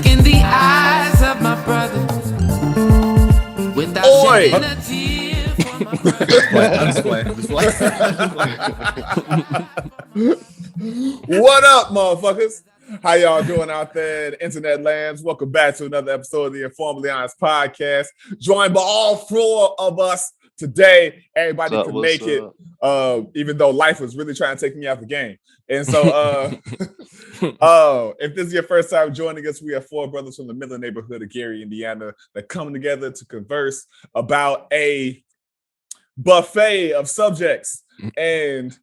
look in the eyes of my brother without shedding a tear for my brother. I'm just playing. What up, motherfuckers? How y'all doing out there in internet lands? Welcome back to another episode of the InforMILLY Honest podcast. Joined by all four of us today. Everybody can make it, even though life was really trying to take me out the game. And so, if this is your first time joining us, we have four brothers from the Miller neighborhood of Gary, Indiana, that come together to converse about a buffet of subjects. And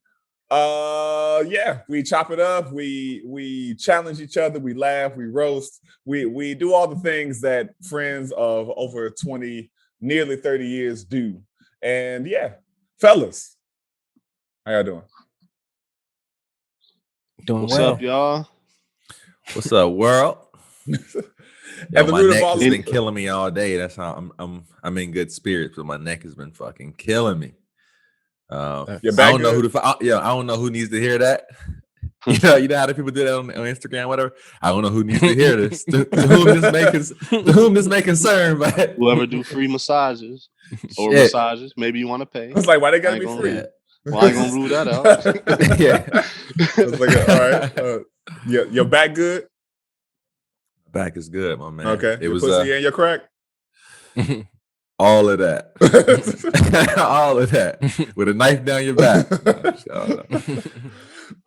we chop it up, we challenge each other, we laugh, we roast, we do all the things that friends of over 20, nearly 30 years do. And yeah, fellas, how y'all doing? What's up, y'all? What's up, world? At Yo, the my root of neck all has this- been killing me all day. That's how I'm in good spirits, but my neck has been fucking killing me. I don't know I don't know who needs to hear that. You know how the people do that on Instagram, whatever. I don't know who needs to hear this. to whom this may concern, but whoever do free massages or massages, maybe you want to pay. It's like, why they gotta be free? Well, I ain't gonna rule that out. Yeah. It's like, all right. Your back good? Back is good, my man. Okay. It your was pussy and your crack? all of that. All of that. With a knife down your back.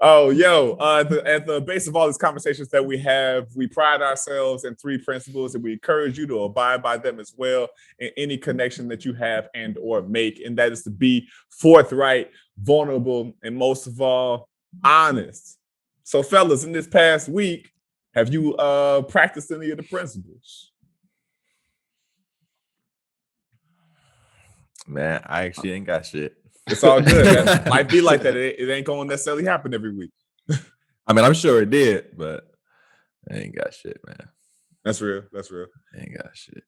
At the base of all these conversations that we have, we pride ourselves in three principles, and we encourage you to abide by them as well in any connection that you have and or make. And that is to be forthright, vulnerable, and most of all, honest. So fellas, in this past week, have you practiced any of the principles? Man, I actually ain't got shit. It's all good. That might be like that. It ain't gonna necessarily happen every week. I mean, I'm sure it did, but I ain't got shit, man. That's real. I ain't got shit.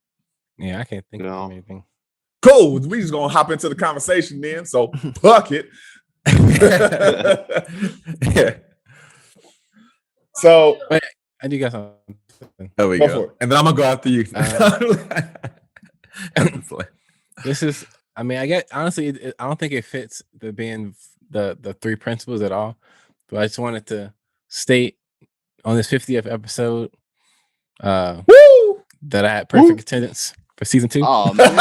Yeah, I can't think of anything. Cool. We just gonna hop into the conversation then. So fuck it. Yeah. So wait, I do got something. There we go. And then I'm gonna go after you. This is. I mean, I get honestly. I don't think it fits being the three principles at all. But I just wanted to state on this 50th episode, that I had perfect attendance for season 2. Oh man,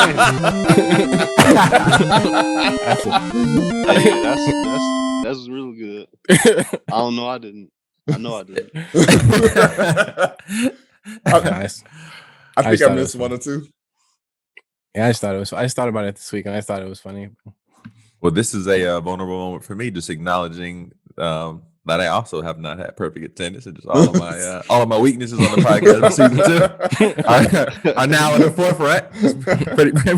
that's real good. I don't know. I didn't. I know I didn't. Nice. I think I missed one or two. Yeah, I just thought about it this week, and I thought it was funny. Well, this is a vulnerable moment for me, just acknowledging that I also have not had perfect attendance, and just all of my weaknesses on the podcast for season 2 are now in the forefront.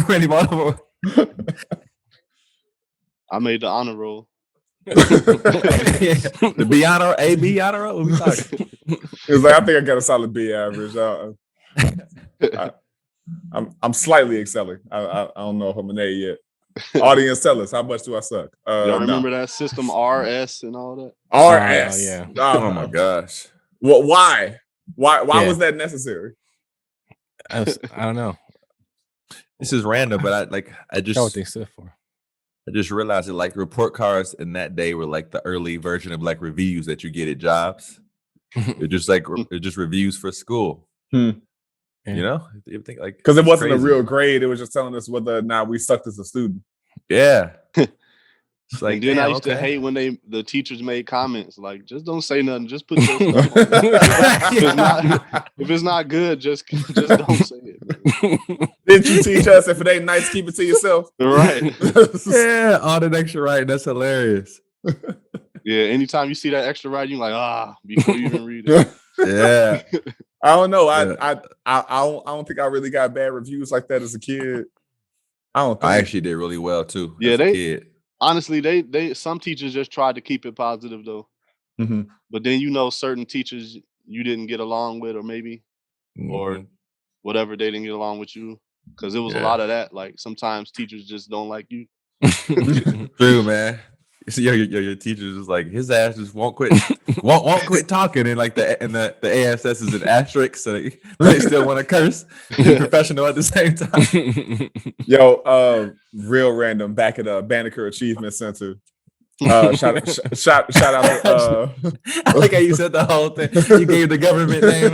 Pretty vulnerable. I made the honor roll. The B honor, AB honor roll. What we talking? It was like, I think I got a solid B average. I'm slightly excelling. I don't know if I'm an A yet. Audience, tell us, how much do I suck? Y'all remember that system RS and all that? RS. Yeah. Oh my gosh. Well, why? Why was that necessary? I don't know. This is random, but I just know what they stood for. I just realized that like report cards in that day were like the early version of like reviews that you get at jobs. They're just like they're just reviews for school. You know, you think like because it wasn't crazy. A real grade; it was just telling us whether or not we sucked as a student. Yeah, it's like then I used to hate when the teachers made comments like, "Just don't say nothing, just put your stuff on." If it's not good, just don't say it. Didn't you teach us if it ain't nice, keep it to yourself? Right? Yeah, all that extra writing, that's hilarious. Yeah, anytime you see that extra writing, you're like, before you even read it. Yeah. I don't know. I don't think I really got bad reviews like that as a kid. I actually did really well too. Yeah, as a kid. Honestly, they some teachers just tried to keep it positive though. Mm-hmm. But then certain teachers you didn't get along with, or maybe, or whatever, they didn't get along with you, because it was a lot of that. Like sometimes teachers just don't like you. True, man. your teacher's just like his ass just won't quit quit talking, and like the ASS is an asterisk, so they still want to curse, be professional at the same time. Yo, real random back at Banneker Achievement Center. Shout out to I like how you said the whole thing. You gave the government name.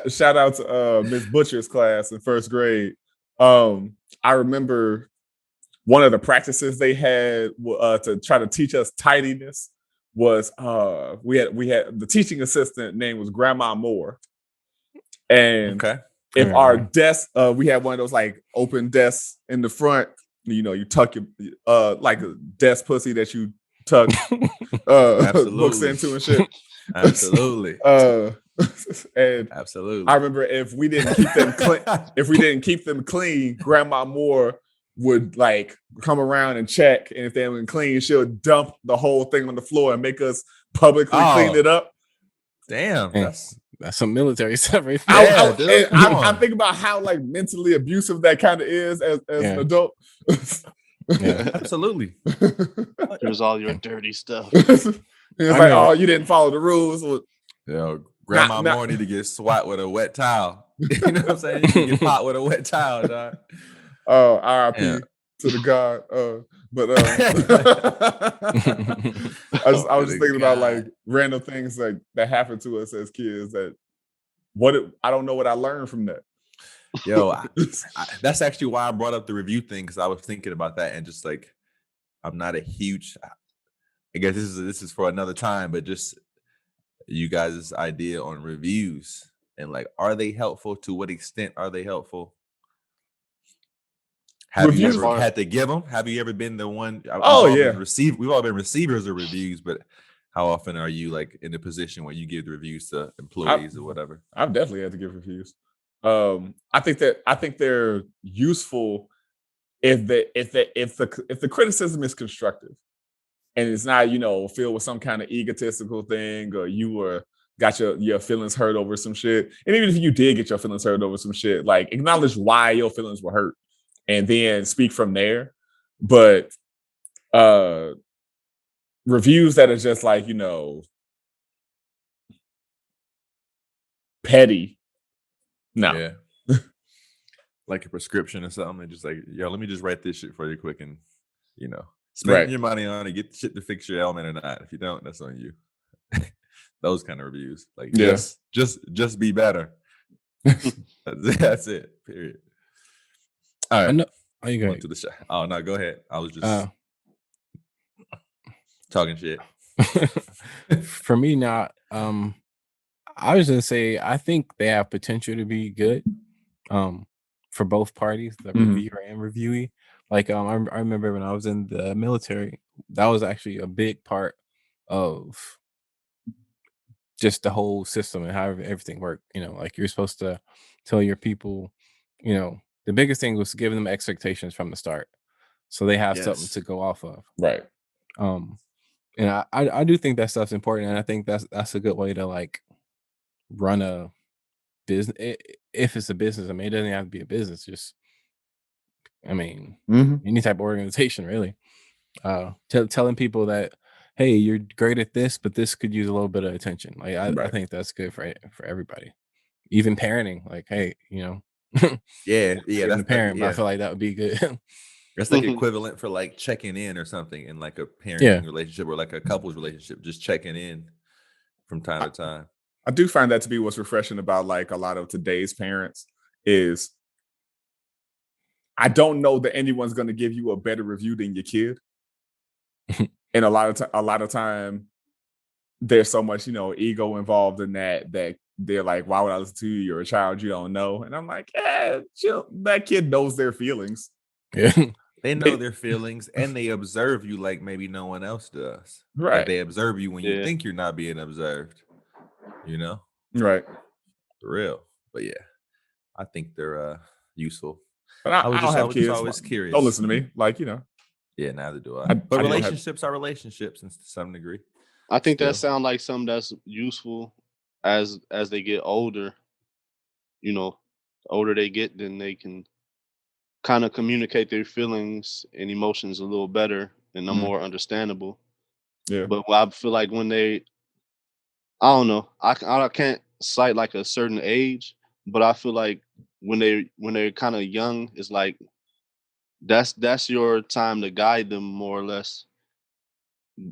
Shout out to Miss Butcher's class in first grade. I remember one of the practices they had to try to teach us tidiness was we had the teaching assistant name was Grandma Moore, and if our desk we had one of those like open desks in the front, you tuck your like a desk pussy that you tuck books into and shit. Absolutely. And absolutely. I remember if we didn't keep them clean, Grandma Moore would like come around and check, and if they weren't clean, she'll dump the whole thing on the floor and make us publicly clean it up. Damn, that's some military stuff right there. I think about how like mentally abusive that kind of is as an adult. Yeah, absolutely. Here's all your dirty stuff. It's like, oh, you didn't follow the rules. Grandma Moore need to get swat with a wet towel. You know what I'm saying? You get hot with a wet towel, dog. Oh, RIP to the God. But I was just thinking about like random things like that happened to us as kids. That I don't know what I learned from that. Yo, that's actually why I brought up the review thing, because I was thinking about that, and just like I'm not a huge. I guess this is for another time, but just you guys' idea on reviews and like, are they helpful? To what extent are they helpful? Have you ever had to give them? Have you ever been the one? We've all been receivers of reviews, but how often are you like in a position where you give the reviews to employees or whatever? I've definitely had to give reviews. I think they're useful if the criticism is constructive and it's not filled with some kind of egotistical thing, or you got your feelings hurt over some shit. And even if you did get your feelings hurt over some shit, like acknowledge why your feelings were hurt and then speak from there. But reviews that are just like petty. No. Yeah. Like a prescription or something. And just like, yo, let me just write this shit for you quick and, spend your money on it, get the shit to fix your ailment or not. If you don't, that's on you. Those kind of reviews. Like, just be better. That's it. Period. All right. Are you going to the show? Oh, no, go ahead. I was just talking shit. For me now, I was gonna say I think they have potential to be good, for both parties, the reviewer and reviewee. Like, I remember when I was in the military, that was actually a big part of just the whole system and how everything worked. Like you're supposed to tell your people, the biggest thing was giving them expectations from the start, so they have something to go off of. Right. And I do think that stuff's important, and I think that's a good way to like run a business. If it's a business, I mean, it doesn't have to be a business. Just, I mean, any type of organization, really. Telling people that, hey, you're great at this, but this could use a little bit of attention. Like, I think that's good for everybody. Even parenting, like, hey, that's the parent. But I feel like that would be good. That's like equivalent for like checking in or something in like a parenting relationship or like a couple's relationship, just checking in from time to time. I do find that to be what's refreshing about like a lot of today's parents is I don't know that anyone's going to give you a better review than your kid. And a lot of time there's so much, ego involved in that they're like, why would I listen to you? You're a child you don't know. And I'm like, chill. That kid knows their feelings. Yeah. They know their feelings and they observe you like maybe no one else does. Right. Like they observe you when you think you're not being observed. Right. For real. But yeah, I think they're useful. But I was just always curious. Don't listen to me. Like, Yeah, neither do I. But relationships are relationships to some degree. I think that sounds like something that's useful as they get older. The older they get, then they can kind of communicate their feelings and emotions a little better and more understandable. Yeah. But I feel like when I don't know, I can't cite like a certain age, but I feel like when they're kind of young, it's like that's your time to guide them more or less.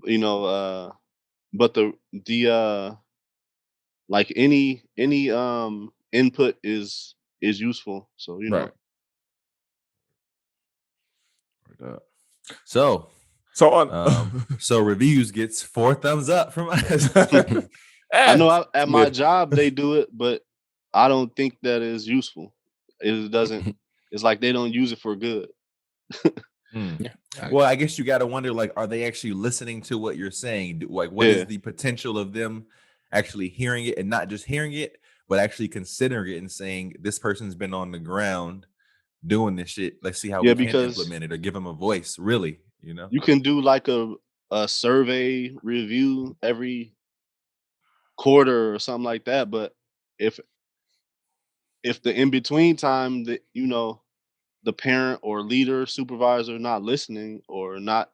You know, but the like any input is useful. So Right. So So on so reviews gets 4 thumbs up from us. I know at my job they do it, but I don't think that is useful. It doesn't. It's like they don't use it for good. Yeah. Well, I guess you got to wonder, like, are they actually listening to what you're saying? Like, what is the potential of them actually hearing it, and not just hearing it, but actually considering it and saying, this person's been on the ground doing this shit. Let's see how we can implement it or give them a voice. Really, you know, you can do like a survey review every quarter or something like that. But if the in between time that the parent or leader supervisor not listening or not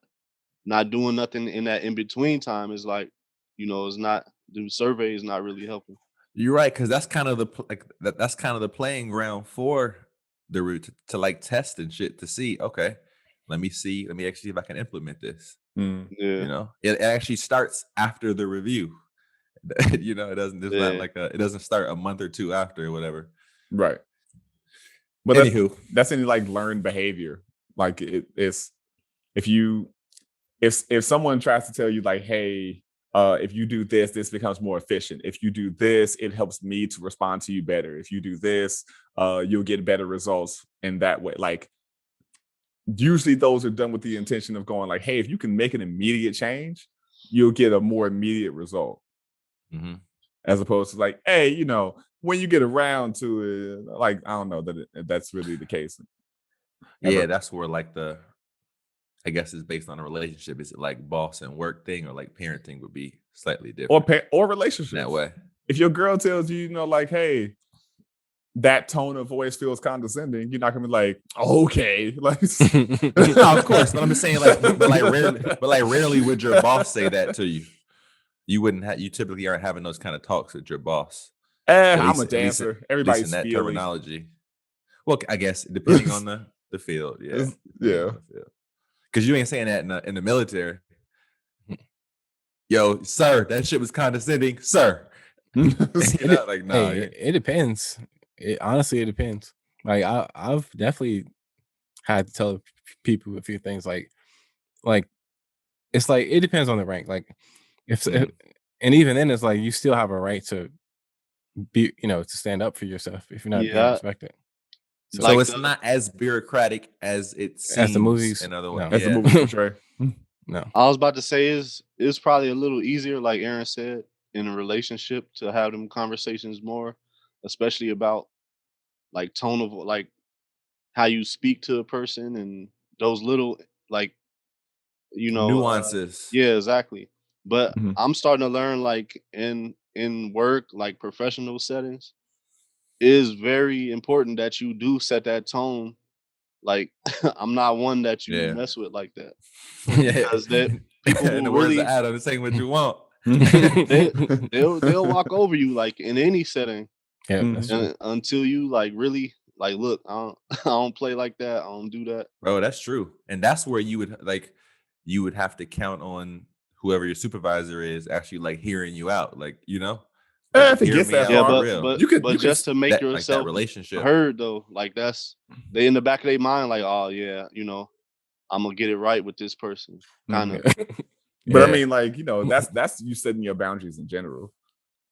doing nothing in that in between time, is like it's not, the survey is not really helping. You're right, because that's kind of that's kind of the playing ground for the root to like test and shit to see. Okay, let me actually see if I can implement this. Yeah, You know, it actually starts after the review. You know, it doesn't. It's not like it doesn't start a month or two after or whatever. Right. But anywho, that's any like learned behavior. Like it's if someone tries to tell you like, hey, if you do this, this becomes more efficient. If you do this, it helps me to respond to you better. If you do this, you'll get better results in that way. Like usually those are done with the intention of going like, hey, if you can make an immediate change, you'll get a more immediate result. Mm-hmm. As opposed to like, hey, when you get around to it, like, I don't know that's really the case. Yeah, that's where like I guess it's based on a relationship. Is it like boss and work thing, or like parenting would be slightly different? Or relationship that way. If your girl tells you, like, hey, that tone of voice feels condescending, you're not gonna be like, okay, like, no, of course. But I'm just saying, like, rarely would your boss say that to you. You wouldn't have. You typically aren't having those kind of talks with your boss. I'm a dancer. Everybody's in that feeling. terminology. Well, I guess depending on the field, yeah. Because you ain't saying that in the military. Yo, sir, that shit was condescending, sir. Like, no, it depends. Honestly, it depends. Like I've definitely had to tell people a few things. Like it's like it depends on the rank. Like if and even then, it's like you still have a right to be, to stand up for yourself if you're not being respected. So it's not as bureaucratic as it seems as the movies. In other words, as the movies portray. No, I was about to say it's probably a little easier, like Aaron said, in a relationship to have them conversations more, especially about like tone of like how you speak to a person and those little like nuances. Yeah, exactly. But I'm starting to learn like in work, like professional settings, it is very important that you do set that tone. Like I'm not one that you mess with like that. Because that people in the will really words of Adam, this ain't what you want. they'll walk over you like in any setting. Yeah, that's true. Until you like really like, look, I don't play like that. I don't do that. Bro, that's true. And that's where you would have to count on whoever your supervisor is actually like hearing you out. Like, if it gets that far, but just to make yourself that relationship heard though, like that's they in the back of their mind, like, oh yeah, I'm gonna get it right with this person. Kind of. But I mean, like, that's you setting your boundaries in general.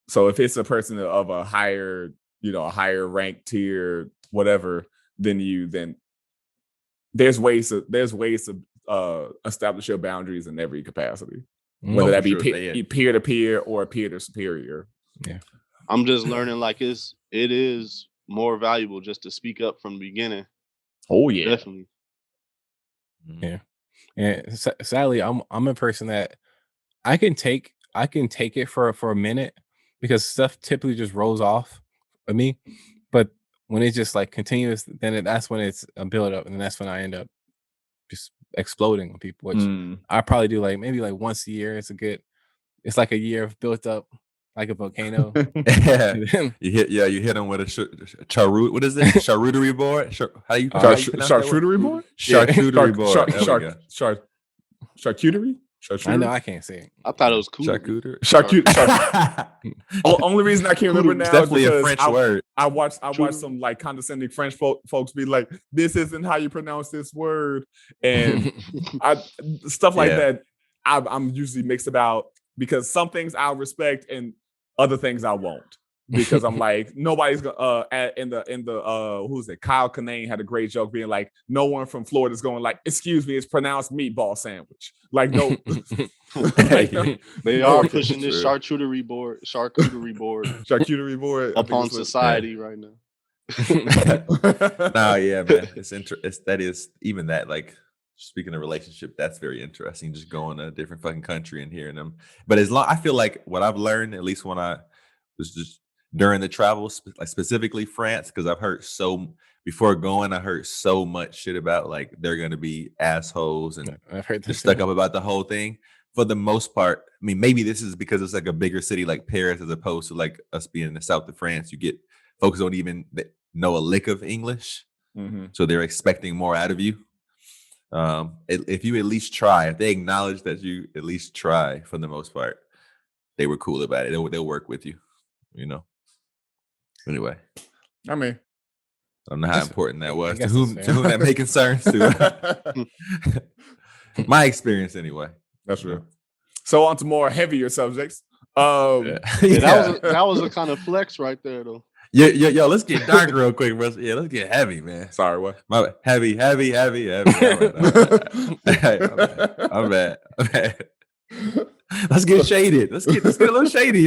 So if it's a person of a higher, a higher rank tier, whatever, than you, then there's ways to establish your boundaries in every capacity, whether that be peer to peer or peer to superior. Yeah, I'm just learning like it is more valuable just to speak up from the beginning. Oh yeah, definitely. Yeah, and sadly, I'm a person that I can take it for a minute because stuff typically just rolls off of me, but when it's just like continuous, then that's when it's a build up, and that's when I end up just exploding on people, which I probably do like maybe like once a year. It's like a year of built up like a volcano. Yeah. You hit them with a charut. What is it? Charcuterie board? How you pronounce that Charcuterie word? board? Charcuterie board. There we go. Charcuterie? I know I can't say it. I thought it was cool. Charcuterie. Only reason I can't remember now It's definitely is a because French word. I watched some like condescending French folks be like, "This isn't how you pronounce this word," and stuff like that. I'm usually mixed about because some things I'll respect and other things I won't. Because I'm like, nobody's gonna in the who's it? Kyle Kinane had a great joke being like, no one from Florida is going like, excuse me, it's pronounced meatball sandwich. Like, no, they are pushing this charcuterie board upon society right now. No, yeah, man. That is even that, like, speaking of relationship, that's very interesting. Just going to a different fucking country and hearing them. But I feel like what I've learned, at least when I was just during the travel, like specifically France, because I've heard before going, I heard so much shit about like they're gonna be assholes and I've heard just stuck up about the whole thing. For the most part, I mean, maybe this is because it's like a bigger city like Paris as opposed to like us being in the south of France. You get folks don't even know a lick of English, so they're expecting more out of you. If you at least try, if they acknowledge that you at least try, for the most part, they were cool about it. They'll work with you, you know. Anyway, I mean, I don't know how important that was to whom that may concerns to. My experience, anyway. That's real. So on to more heavier subjects. That was a kind of flex right there, though. Yo, let's get dark real quick, bro. Yeah, let's get heavy, man. Sorry, what? My bad. Heavy. All right. I'm bad. Let's get shaded. Let's get a little shady.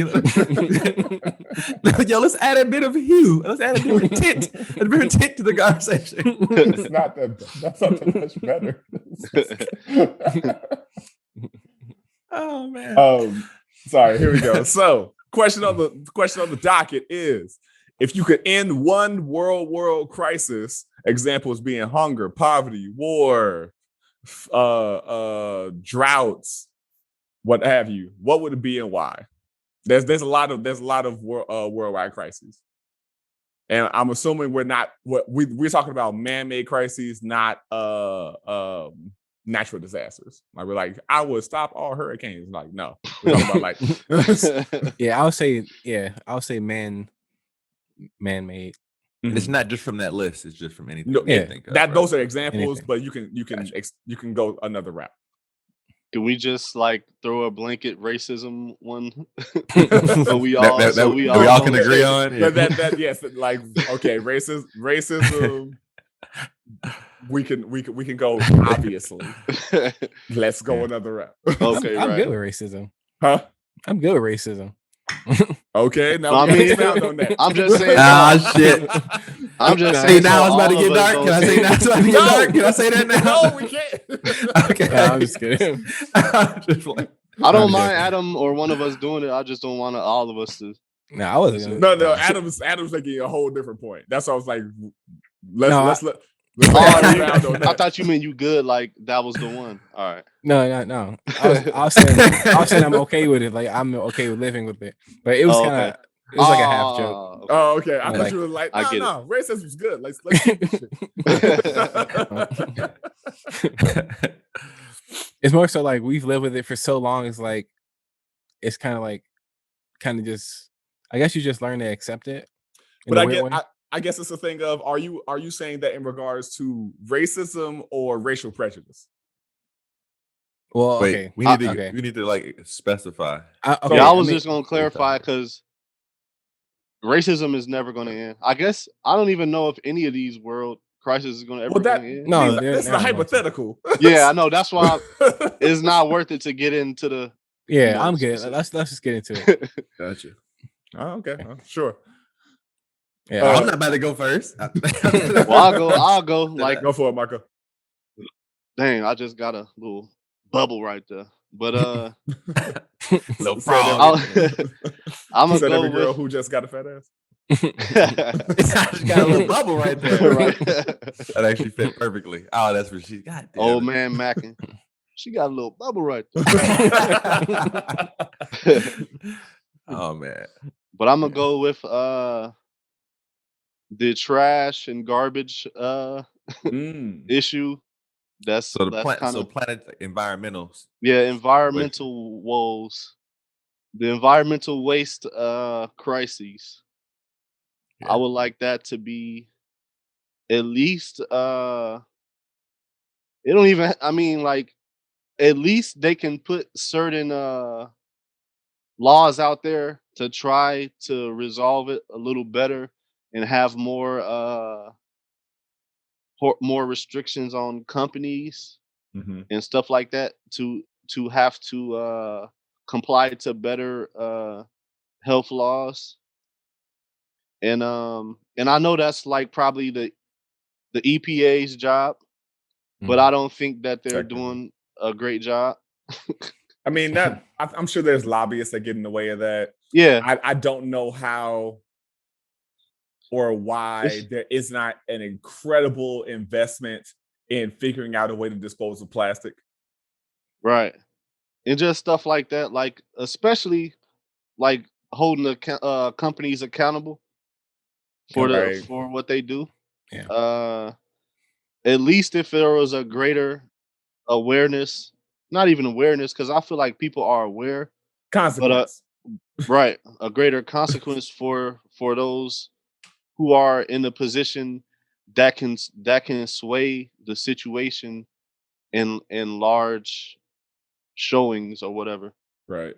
Yo, let's add a bit of hue. Let's add a different tint to the conversation. It's not that. That's not much better. Oh man. Sorry. Here we go. So, question on the docket is: if you could end one world crisis, examples being hunger, poverty, war, droughts, what have you, what would it be and why? There's a lot of worldwide crises, and I'm assuming we're talking about man-made crises, not natural disasters. Like we're like, I would stop all hurricanes. Like, no, we're talking about like I'll say man-made. It's not just from that list. It's just from anything. No, those are examples, Anything. but you can go another route. Can we just like throw a blanket racism one? so we all can agree on. Yeah. That yes, like okay, racism. We can go obviously. Let's go another route. Okay, I'm good with racism. Huh? I'm good with racism. Okay, now I mean, on that. I'm just saying. Shit. I'm just See, saying. now it's about to get dark. Can I say now it's about to get dark? Can I say that now? No, we can't. Okay, No, I'm just kidding. I don't mind Adam or one of us doing it. I just don't want all of us to. No, I wasn't gonna. No. Adam's making a whole different point. That's why I was like, I thought you meant you good. Like that was the one. All right. No. I was saying I'm okay with it. Like I'm okay with living with it. But it was kind of it was like a half joke. Okay. Oh, okay. I thought you were like, no, racism is good. Let's keep this shit. It's more so like we've lived with it for so long. It's kind of just. I guess you just learn to accept it. But I guess it's a thing of are you saying that in regards to racism or racial prejudice? Well, wait, okay. We need to like specify. I was just gonna clarify because racism is never gonna end. I guess I don't even know if any of these world crises is gonna ever end. No, that's the hypothetical. Yeah, I know. That's why it's not worth it to get into the. Yeah, I'm good. Let's just get into it. Gotcha. Oh, okay, sure. Yeah, I'm not about to go first. Well, I'll go. Like, go for it, Marco. Dang, I just got a little bubble right there. But no problem. I'm gonna go go every girl with who just got a fat ass. She got a little bubble right there. Right. That actually fit perfectly. Oh, that's what she got. Old man Mackin. She got a little bubble right there. Oh man. But I'm gonna go with the trash and garbage issue. That's So kind of planet environmentals. environmental woes. The environmental waste crises. Yeah. I would like that to be at least it don't even I mean like at least they can put certain laws out there to try to resolve it a little better and have more restrictions on companies and stuff like that to have to comply to better health laws. And I know that's like probably the EPA's job, but I don't think that they're doing a great job. I mean, I'm sure there's lobbyists that get in the way of that. Yeah. I don't know how or why there is not an incredible investment in figuring out a way to dispose of plastic. Right. And just stuff like that, like especially like holding the companies accountable for Right. for what they do. Yeah. At least if there was a greater awareness, not even awareness, because I feel like people are aware, but Consequence. right, a greater consequence for those who are in a position that can sway the situation in large showings or whatever. Right.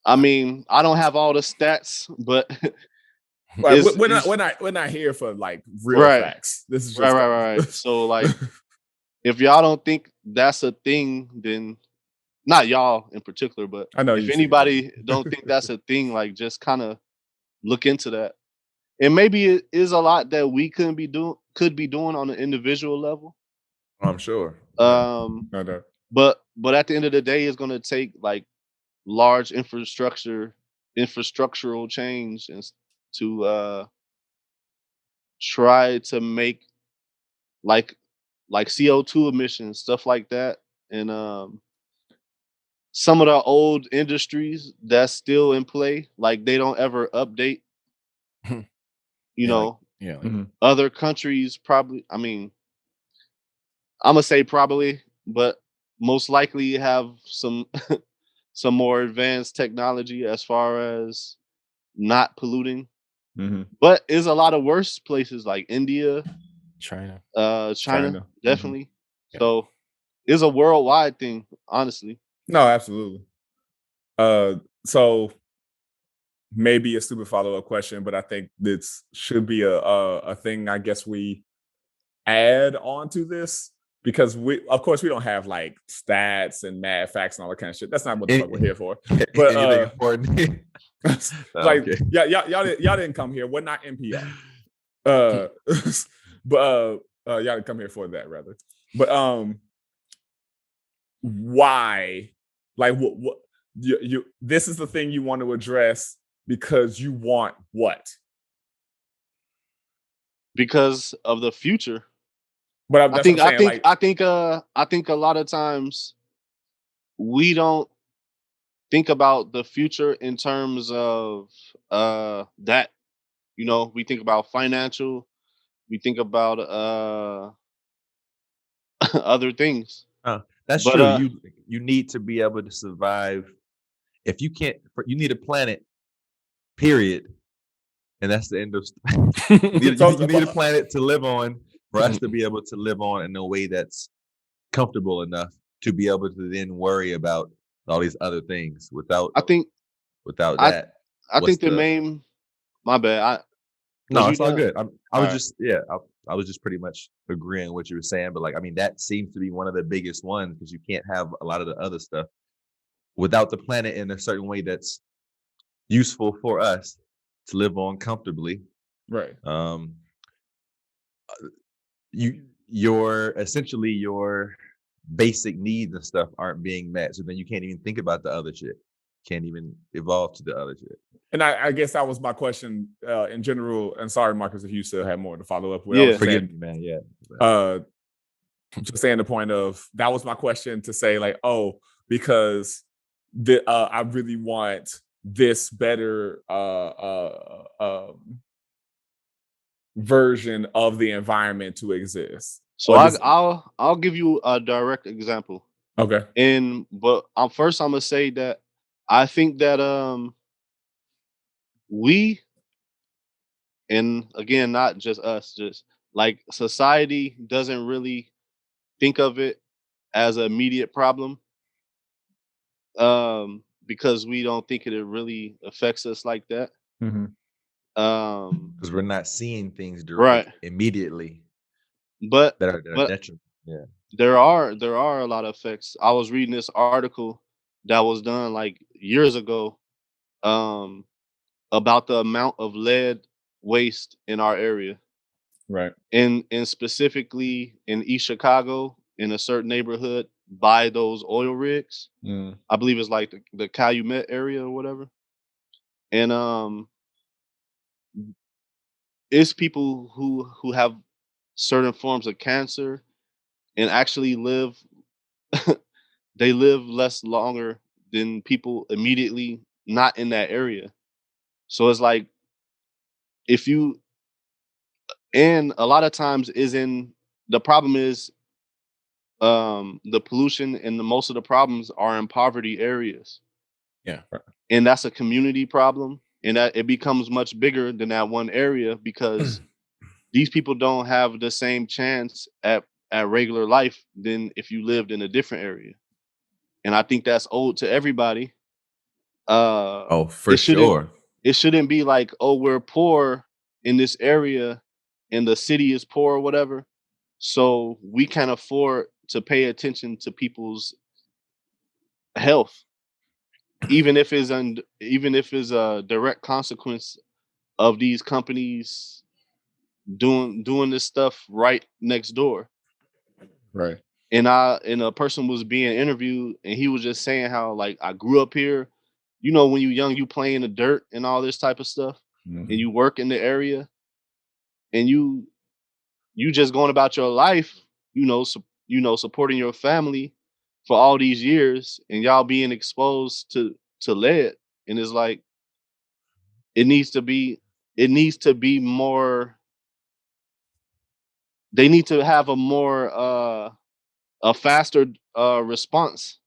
I mean, I don't have all the stats, but Right. We're not here for like real right, facts. This is just right. So like, if y'all don't think that's a thing, then not y'all in particular, but I know if you see it. anybody don't think that's a thing, like just kind of look into that. And maybe it is a lot that we could be doing on an individual level. I'm sure. No doubt. But at the end of the day, it's going to take like large infrastructural change and to try to make like CO2 emissions, stuff like that, and some of the old industries that's still in play, like they don't ever update. You know, other countries probably. I mean, I'm gonna say probably, but most likely have some some more advanced technology as far as not polluting. But is a lot of worse places like India, China, definitely. So it's a worldwide thing, honestly. No, absolutely. So maybe a stupid follow-up question, but I think this should be a thing I guess we add on to this, because we of course we don't have like stats and mad facts and all that kind of shit. That's not what the fuck we're here for. But anything important. like y'all didn't come here. We're not NPR. But y'all didn't come here for that rather. But why? Like what you this is the thing you want to address because you want what? Because of the future. But I think a lot of times we don't think about the future in terms of that. You know, we think about financial, we think about other things. That's But, true. You need to be able to survive. If you can't, you need a planet. Period. And that's the end of. you need a planet to live on for us to be able to live on in a way that's comfortable enough to be able to then worry about all these other things. Without that, I think the main. My bad. No, it's all good. I was just pretty much agreeing with what you were saying, but like, I mean, that seems to be one of the biggest ones because you can't have a lot of the other stuff without the planet in a certain way that's useful for us to live on comfortably. Right. Your essentially your basic needs and stuff aren't being met, so then you can't even think about the other shit. can't even evolve to the other shit. And I guess that was my question in general. And sorry, Marcus, if you still have more to follow up with. Yeah, forgive me, man. Yeah. Just saying the point of that was my question to say like, oh, because I really want this better version of the environment to exist. So I'll give you a direct example. Okay. But first I'm gonna say that I think that we, and again, not just us, just like society doesn't really think of it as an immediate problem. Because we don't think it really affects us like that. Mm-hmm. Because we're not seeing things Right. immediately. But that are detrimental. Yeah. There are a lot of effects. I was reading this article that was done like years ago about the amount of lead waste in our area. Right. And specifically in East Chicago, in a certain neighborhood by those oil rigs. I believe it's like the Calumet area or whatever. And it's people who have certain forms of cancer and actually live they live less longer than people immediately not in that area. So it's like if you, and a lot of times the problem is the pollution and most of the problems are in poverty areas. Yeah. And that's a community problem, and that it becomes much bigger than that one area because these people don't have the same chance at regular life than if you lived in a different area. And I think that's owed to everybody. For sure. It shouldn't be like, oh, we're poor in this area and the city is poor or whatever, so we can't afford to pay attention to people's health, even if it's a direct consequence of these companies doing this stuff right next door. Right. And a person was being interviewed and he was just saying how, like, I grew up here. You know, when you're young, you play in the dirt and all this type of stuff, and you work in the area, and you just going about your life, supporting your family for all these years, and y'all being exposed to lead. And it's like it needs to be more. They need to have a faster response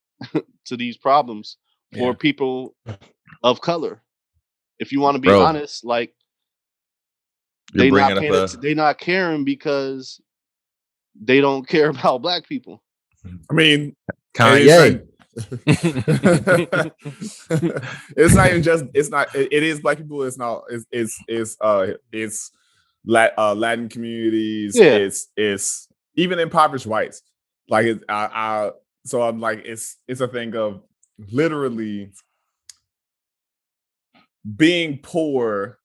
to these problems for people of color. If you want to be honest, like they not caring because they don't care about black people. I mean, Kanye. It's not even just. It's not. It is black people. It's not. It's Latin communities. Yeah. It's even impoverished whites. Like so I'm like it's a thing of literally being poor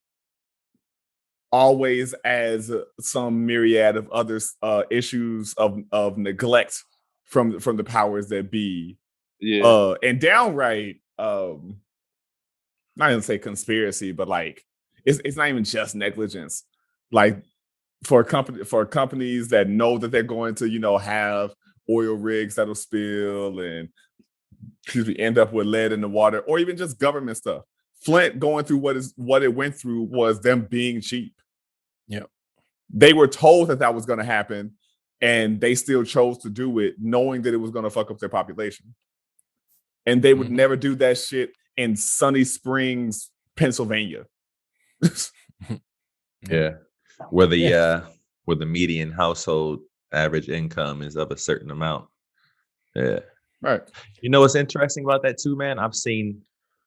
always as some myriad of other issues of neglect from the powers that be. Yeah. And downright not even say conspiracy, but like it's not even just negligence. Like for companies that know that they're going to, have oil rigs that'll spill and end up with lead in the water, or even just government stuff. Flint going through what it went through was them being cheap. Yep. They were told that was going to happen, and they still chose to do it, knowing that it was going to fuck up their population. And they would never do that shit in Sunny Springs, Pennsylvania. Yeah. Where the median household average income is of a certain amount. Yeah. Right. You know what's interesting about that too, man? I've seen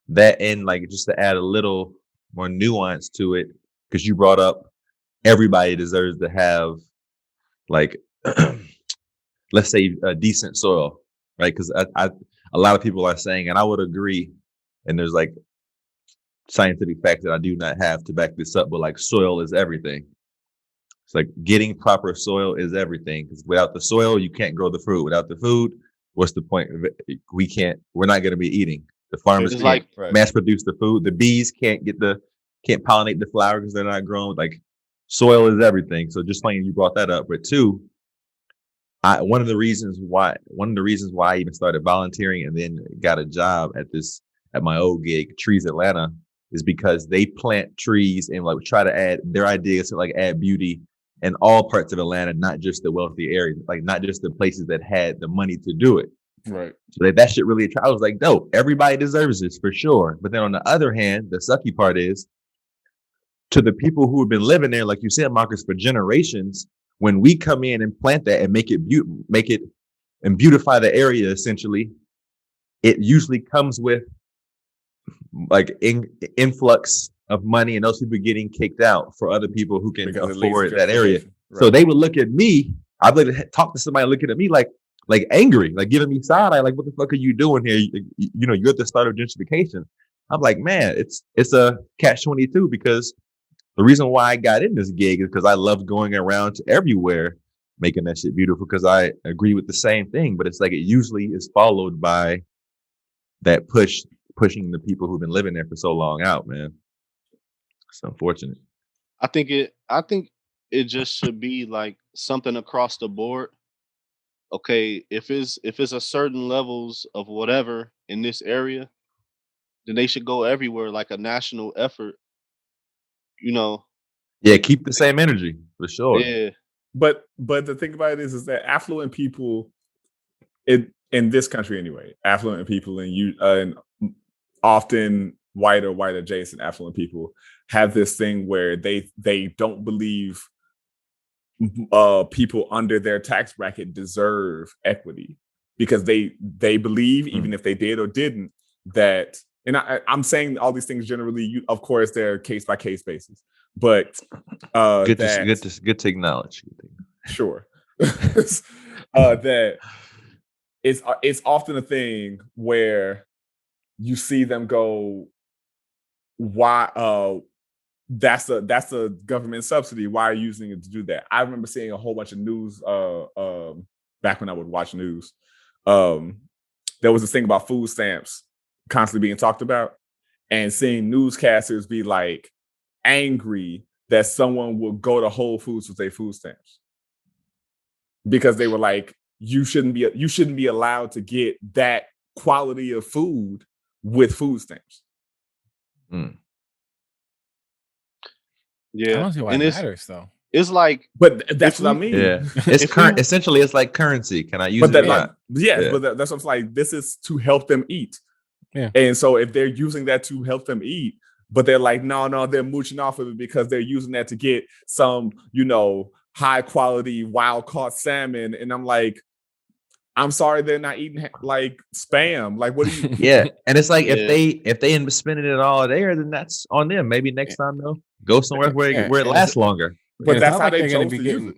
that, in like, just to add a little more nuance to it, because you brought up everybody deserves to have, like, let's say a decent soil, right? Because a lot of people are saying, and I would agree, and there's like scientific facts that I do not have to back this up, but like soil is everything. It's like getting proper soil is everything, because without the soil, you can't grow the food. Without the food, what's the point of it? We're not going to be eating. The farmers It's can't like mass produce the food. The bees can't pollinate the flower because they're not grown. Like soil is everything. So just plain you brought that up. But two, one of the reasons why I even started volunteering and then got a job at my old gig, Trees Atlanta, is because they plant trees and like try to add their ideas to like add beauty in all parts of Atlanta, not just the wealthy areas, like not just the places that had the money to do it. Right. So that shit really attracted. I was like, no, everybody deserves this for sure. But then on the other hand, the sucky part is to the people who have been living there, like you said, Marcus, for generations, when we come in and plant that and make it and beautify the area, essentially, it usually comes with like influx of money and those people getting kicked out for other people who can afford that area. Right. So they would look at me. I'd like to talk to somebody looking at me like angry, like giving me side eye, like what the fuck are you doing here? You know, you're at the start of gentrification. I'm like, man, it's a catch-22 because the reason why I got in this gig is because I love going around to everywhere, making that shit beautiful because I agree with the same thing. But it's like it usually is followed by that pushing the people who've been living there for so long out, man. It's unfortunate. I think it just should be like something across the board. Okay, if it's a certain levels of whatever in this area, then they should go everywhere like a national effort. You know. Yeah, keep the same energy for sure. Yeah. But the thing about it is that affluent people in this country anyway, affluent people and often white adjacent affluent people have this thing where they don't believe people under their tax bracket deserve equity because they believe, even if they did or didn't, that, and I'm saying all these things generally, of course, they're case by case basis, but good to acknowledge. Sure. That it's often a thing where you see them go, why that's a government subsidy. Why are you using it to do that? I remember seeing a whole bunch of news back when I would watch news. There was this thing about food stamps constantly being talked about, and seeing newscasters be like angry that someone will go to Whole Foods with their food stamps because they were like, you shouldn't be allowed to get that quality of food with food stamps. Yeah, I don't see why it matters though. It's like, but that's what I mean. Yeah, it's essentially it's like currency. Can I use it? But that's what I'm like. This is to help them eat. Yeah, and so if they're using that to help them eat, but they're like, no, they're mooching off of it because they're using that to get some, high quality wild caught salmon, and I'm like, I'm sorry, they're not eating like spam. Like, what do you? Yeah, and it's like if they end up spending it all there, then that's on them. Maybe next time they'll go somewhere where it lasts longer. But that's how they're going to be getting.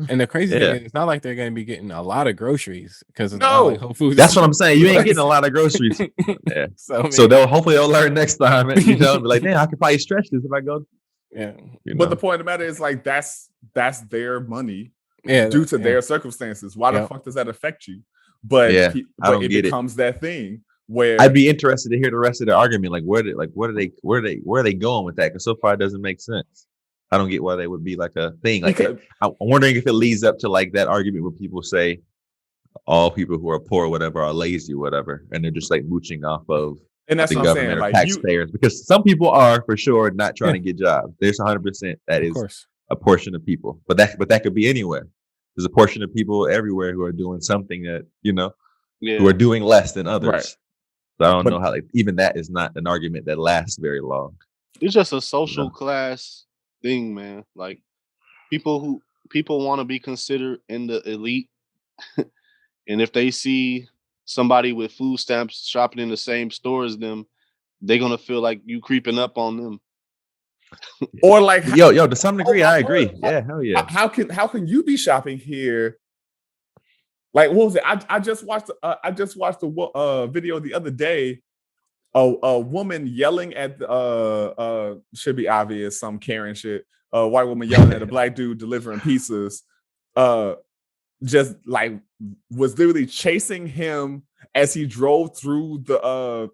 And the crazy thing is, it's not like they're going to be getting a lot of groceries because it's not like Whole Foods. That's what I'm saying. You ain't getting a lot of groceries. Yeah. So they'll learn next time. Be like, man, I could probably stretch this if I go. Yeah. But the point of the matter is, like, that's their money. Due to their circumstances. Why the fuck does that affect you? But it becomes that thing where I'd be interested to hear the rest of the argument. Like, where are they going with that? Because so far it doesn't make sense. I don't get why they would be like a thing. Like, I'm wondering if it leads up to like that argument where people say all people who are poor or whatever are lazy or whatever, and they're just like mooching off of and that's the what government I'm saying, or taxpayers. Because some people are for sure not trying to get jobs. There's 100% that is a portion of people, but that could be anywhere. There's a portion of people everywhere who are doing something that who are doing less than others. Right. So I don't know how even that is not an argument that lasts very long. It's just a social class thing, man. Like people want to be considered in the elite, and if they see somebody with food stamps shopping in the same store as them, they're gonna feel like you creeping up on them. Or like, yo, to some degree, I agree. Yeah, hell yeah. How can you be shopping here? Like, what was it? I just watched a video the other day. A woman yelling at should be obvious, some Karen shit. A white woman yelling at a black dude delivering pizzas. Just like was literally chasing him as he drove through the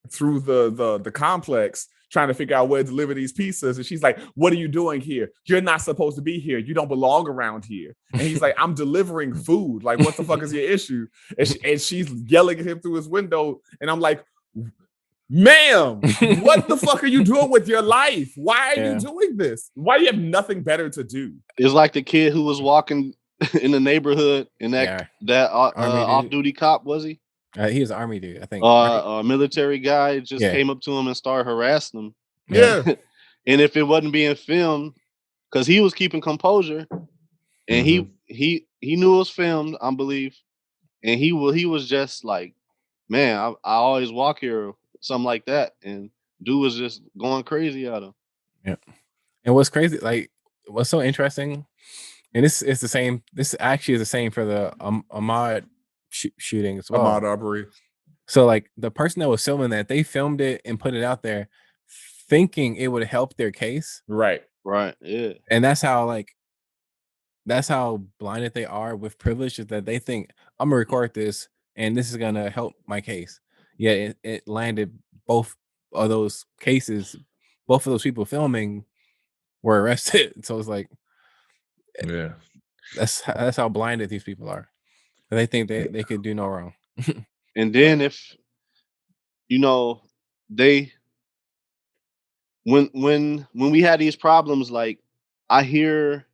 through the complex trying to figure out where to deliver these pizzas. And she's like, what are you doing here? You're not supposed to be here. You don't belong around here. And he's like, I'm delivering food. Like, what the fuck is your issue? And she's yelling at him through his window. And I'm like, ma'am, what the fuck are you doing with your life? Why are you doing this? Why do you have nothing better to do? It's like the kid who was walking in the neighborhood and that off-duty cop, was he? He was an army dude, I think. A military guy just came up to him and started harassing him. Yeah. And if it wasn't being filmed, because he was keeping composure, and he knew it was filmed, I believe, and he was just like, man, I always walk here, something like that, and dude was just going crazy at him. Yeah. And what's crazy, like, what's so interesting, and this is the same. This actually is the same for the Ahmaud shooting as well. Ahmaud Arbery. So like the person that was filming that, they filmed it and put it out there thinking it would help their case. Right. Yeah. And that's how blinded they are with privilege, is that they think, I'm gonna record this and this is gonna help my case. Yeah, it landed both of those cases. Both of those people filming were arrested. So it's like, yeah, Mm-hmm. that's how blinded these people are. They think they could do no wrong. And then if they when we had these problems, like I hear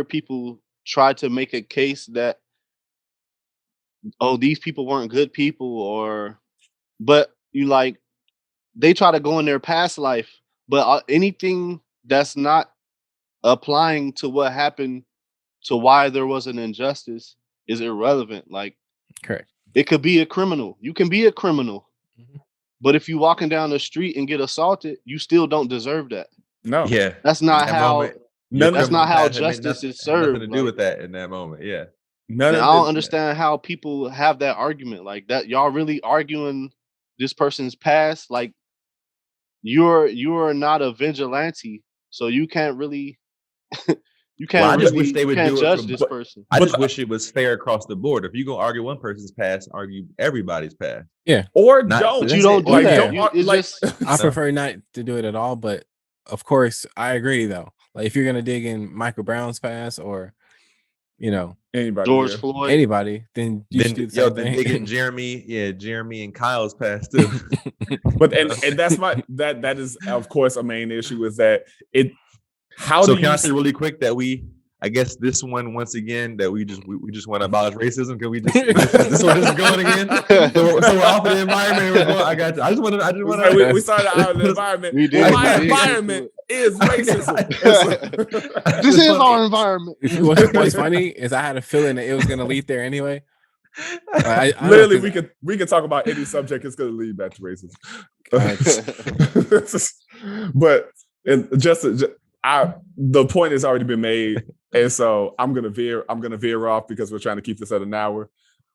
people try to make a case that, oh, these people weren't good people, but they try to go in their past life, but anything that's not applying to what happened, to why there was an injustice, is irrelevant. Like, correct. It could be a criminal. You can be a criminal, but if you walking down the street and get assaulted, you still don't deserve that. No. Yeah. That's not how. That's not how justice is served. Nothing to do with that in that moment. Yeah. I don't understand how people have that argument like that. Y'all really arguing this person's past? Like, you're not a vigilante, so you can't really. You can't. I just wish they would do judge this person. I just wish it was fair across the board. If you go argue one person's past, argue everybody's past. Yeah, or don't. You don't do that. I prefer not to do it at all. But of course, I agree though. Like, if you're gonna dig in Michael Brown's past, or anybody, George Floyd, anybody, then you should do the same thing. Dig in Jeremy and Kyle's past too. But and that's that is of course a main issue, is that it. Can I say really quick that I guess this one, once again, that we just want to abolish racism? Can we just this one is going again? So we're off of the environment. I got you. I just want to. We started out of the environment. My environment is racism. This is our environment. What's funny is I had a feeling that it was going to lead there anyway. Literally, we could talk about any subject. It's going to lead back to racism. But the point has already been made, and so I'm gonna veer off because we're trying to keep this at an hour.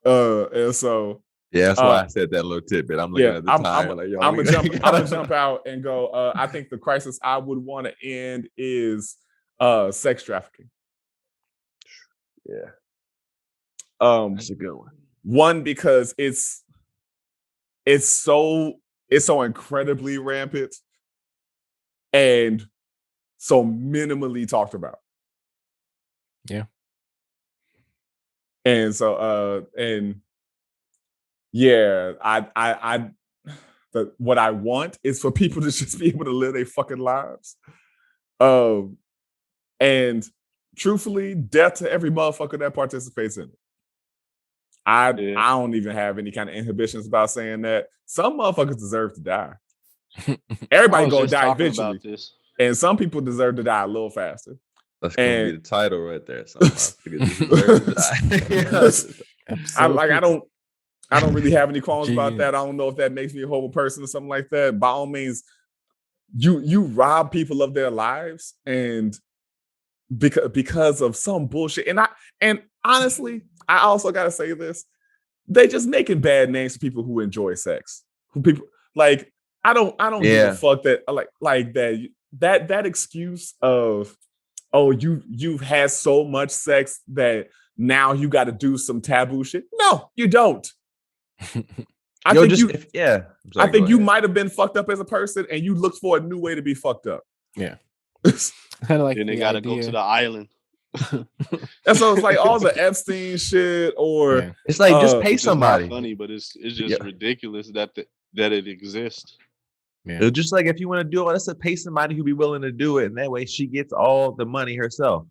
And so that's why I said that little tidbit. I'm looking at the time. I'm gonna jump out and go. I think the crisis I would want to end is sex trafficking. Yeah, that's a good one. One, because it's so incredibly rampant and so minimally talked about. Yeah. And so what I want is for people to just be able to live their fucking lives. And truthfully, death to every motherfucker that participates in it. I don't even have any kind of inhibitions about saying that. Some motherfuckers deserve to die. Everybody gonna die eventually. And some people deserve to die a little faster. That's gonna be the title right there. I don't really have any qualms about that. I don't know if that makes me a horrible person or something like that. By all means, you rob people of their lives, and because of some bullshit. And honestly, I also gotta say this: they just making bad names for people who enjoy sex. Who people like? I don't give a fuck that like that excuse of, oh, you've had so much sex that now you got to do some taboo shit. No, you don't. I Yo, think just you. if, yeah. I'm sorry, I think go you ahead. might have been fucked up as a person, and you looked for a new way to be fucked up. Yeah. Kind of like Then they the gotta go to idea. the island. And so it's like all the Epstein shit, or Yeah. It's like just Uh, pay Which is not somebody. funny, but it's just Yeah. ridiculous that that it exists. Yeah. It's just like if you want to do it, let's pay somebody who be willing to do it, and that way she gets all the money herself,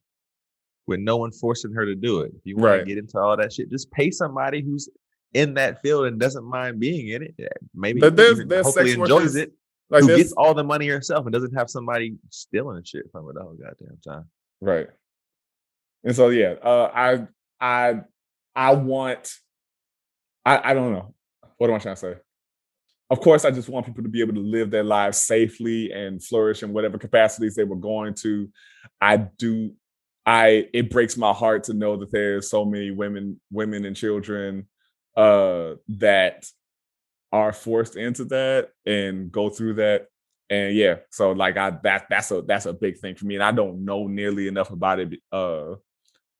with no one forcing her to do it. If you want Right. to get into all that shit, just pay somebody who's in that field and doesn't mind being in it. Maybe But there's even hopefully sex enjoys workers, it. like Who this, gets all the money herself and doesn't have somebody stealing shit from her the whole goddamn time. right? And so yeah, I want. I don't know. What am I trying to say? Of course, I just want people to be able to live their lives safely and flourish in whatever capacities they were going to. I do. It breaks my heart to know that there's so many women and children that are forced into that and go through that. And yeah, so like that's a big thing for me. And I don't know nearly enough about it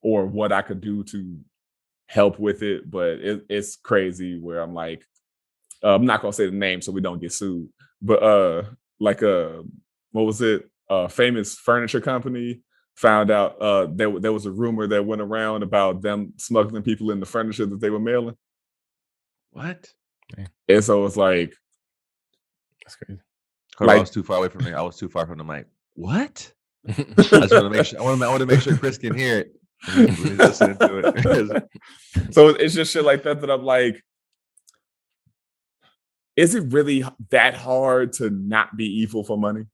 or what I could do to help with it, but it's crazy where I'm like, I'm not gonna say the name so we don't get sued, but like what was it? Famous furniture company found out there was a rumor that went around about them smuggling people in the furniture that they were mailing. What? And so it's like, That's crazy. I was too far away from me. I was too far from the mic. What? I just want to make sure. I want to make sure Chris can hear it when he's listening to it. So it's just shit like that I'm like, is it really that hard to not be evil for money?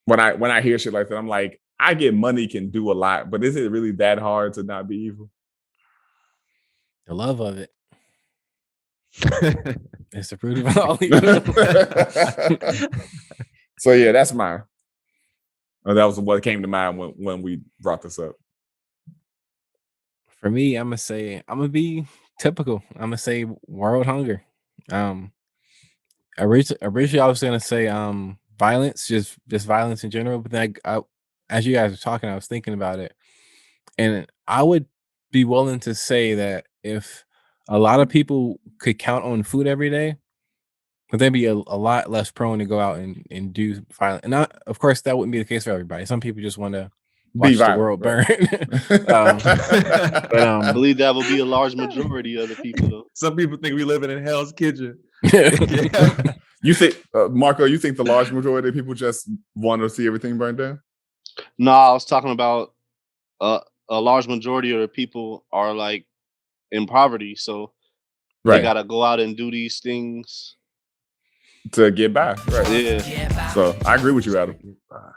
When I hear shit like that, I'm like, I get money can do a lot, but is it really that hard to not be evil? The love of it. It's the fruit of all evil. So yeah, that's mine. That was what came to mind when we brought this up. For me, I'm gonna be typical. I'm gonna say world hunger. Originally I was gonna say violence, just violence in general. But then as you guys were talking, I was thinking about it, and I would be willing to say that if a lot of people could count on food every day, but they'd be a lot less prone to go out and do violence. And not, of course, that wouldn't be the case for everybody. Some people just want to watch the world burn. I believe that will be a large majority of the people, though. Some people think we living in Hell's Kitchen. You think, Marco? You think the large majority of people just want to see everything burned down? No, I was talking about a large majority of the people are like in poverty, so they gotta go out and do these things to get by. Right. Yeah. So I agree with you, Adam.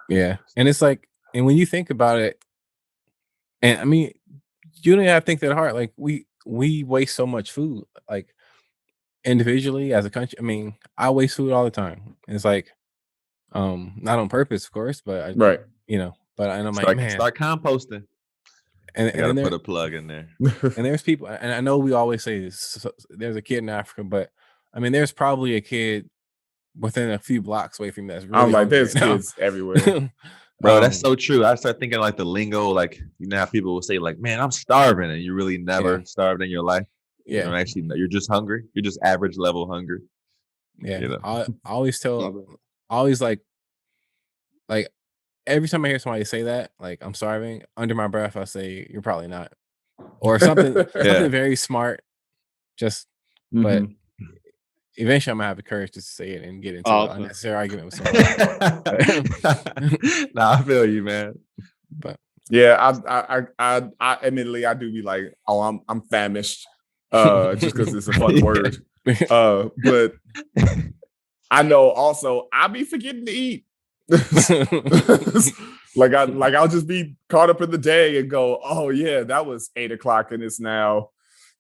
Yeah, and it's like, and when you think about it, and I mean, you don't even have to think that hard. Like we waste so much food, like individually as a country. I mean, I waste food all the time. It's like, not on purpose, of course, but but and I'm like, man, start composting. And gotta put a plug in there. And there's people, and I know we always say this. So there's a kid in Africa, but I mean, there's probably a kid within a few blocks away from me that's really I'm like, there's kids everywhere. Bro, that's so true. I start thinking like the lingo, like you know how people will say, like, man, I'm starving, and you really never starved in your life. Yeah. You don't actually know. You're just hungry. You're just average level hungry. Yeah. You know? I always tell, like every time I hear somebody say that, like I'm starving, under my breath, I say, you're probably not. Or something, something very smart. Just, but eventually I'm gonna have the courage to say it and get into an unnecessary argument with someone. Nah, I feel you, man. But yeah, I admittedly I do be like, oh, I'm famished, just because it's a fun word. But I know also I be forgetting to eat. like I'll just be caught up in the day and go, oh yeah, that was 8 o'clock and it's now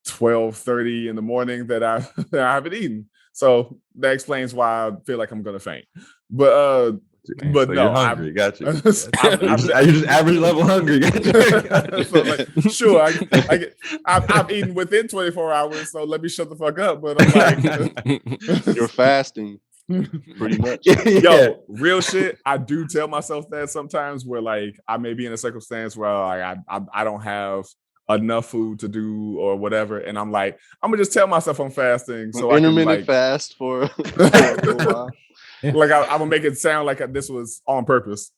12:30 in the morning that I haven't eaten. So that explains why I feel like I'm gonna faint. But so no, you're hungry. Got you. You're just average level hungry. So like, sure, I've eaten within 24 hours, so let me shut the fuck up. But I'm like, you're fasting. Pretty much. Yo, real shit. I do tell myself that sometimes where like I may be in a circumstance where like I don't have enough food to do or whatever, and I'm like, I'm gonna just tell myself I'm fasting so intermittent I can fast for a while. like I'm gonna make it sound like this was on purpose.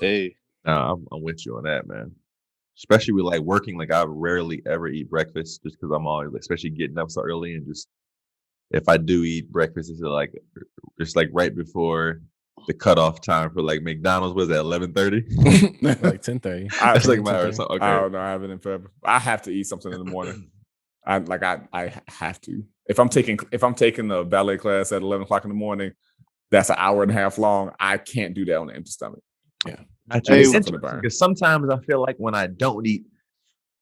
Hey, no, I'm with you on that, man. Especially with like working, like I rarely ever eat breakfast just because I'm always, especially getting up so early, and just if I do eat breakfast, it's like right before the cutoff time for like McDonald's. Was at 11:30? Like 10:30. That's like my hour. So, okay. I don't know. I haven't in forever. I have to eat something in the morning. I have to. If I'm taking a ballet class at 11 o'clock in the morning, that's an hour and a half long. I can't do that on an empty stomach. Yeah. Because sometimes I feel like when I don't eat,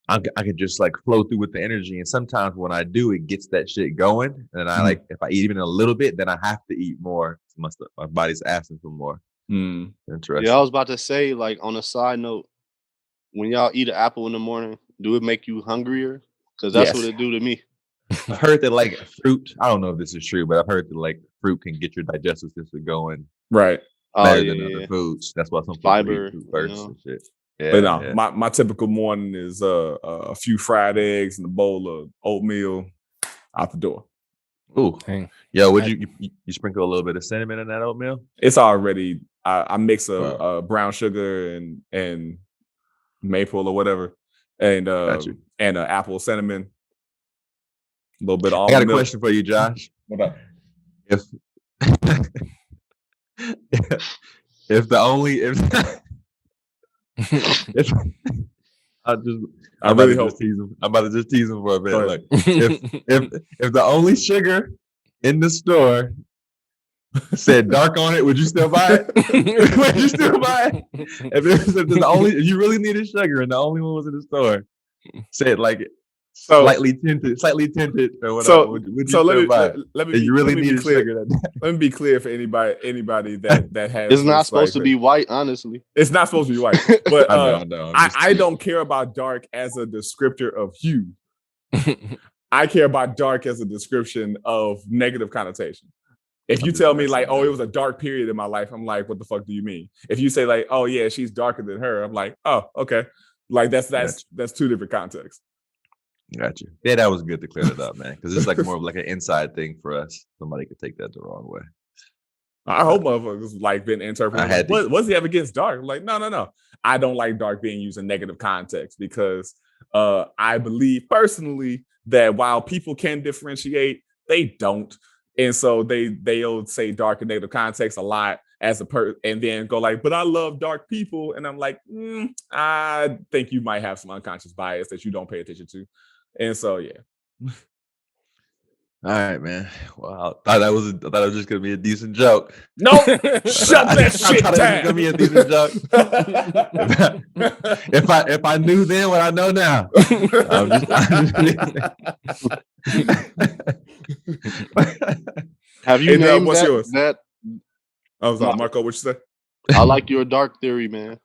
I could just like flow through with the energy. And sometimes when I do, it gets that shit going. And I like, if I eat even a little bit, then I have to eat more. My body's asking for more. Interesting. Yeah, I was about to say, like, on a side note, when y'all eat an apple in the morning, do it make you hungrier? Because that's what it do to me. I've heard that like fruit, I don't know if this is true, but I've heard that like fruit can get your digestive system going right better than other foods. That's why some fiber eat fruit first and shit. Yeah, but no, my typical morning is a few fried eggs and a bowl of oatmeal out the door. Ooh, yo, would you sprinkle a little bit of cinnamon in that oatmeal? It's already I mix a brown sugar and maple or whatever, and apple cinnamon, a little bit of almond I got a milk. question for you, Josh. What up? If if the only if I'm about to just tease him for a bit. Like if the only sugar in the store said dark on it, would you still buy it? Would you still buy it? If you really needed sugar and the only one was in the store, said like slightly tinted or whatever. Would you still buy it? Let me be clear for anybody that has. It's not supposed to be white, honestly. It's not supposed to be white, but I know. I don't care about dark as a descriptor of hue. I care about dark as a description of negative connotation. If you tell me like, oh, it was a dark period in my life, I'm like, what the fuck do you mean? If you say like, oh yeah, she's darker than her, I'm like, oh, okay. Like that's two different contexts. Gotcha. Yeah, that was good to clear it up, man. Because it's like more of like an inside thing for us. Somebody could take that the wrong way. I hope motherfuckers like been interpreting. What does he have against dark? I'm like, no. I don't like dark being used in negative context because I believe personally that while people can differentiate, they don't. And so they'll say dark and negative context a lot and then go like, but I love dark people. And I'm like, I think you might have some unconscious bias that you don't pay attention to. And so, yeah. All right, man. Well, I thought it was just gonna be a decent joke. Nope. Shut that shit down. It was gonna be a decent joke. if I knew then what I know now. Have you named what's that, yours? That I was like, Marco, what you say? I like your dark theory, man.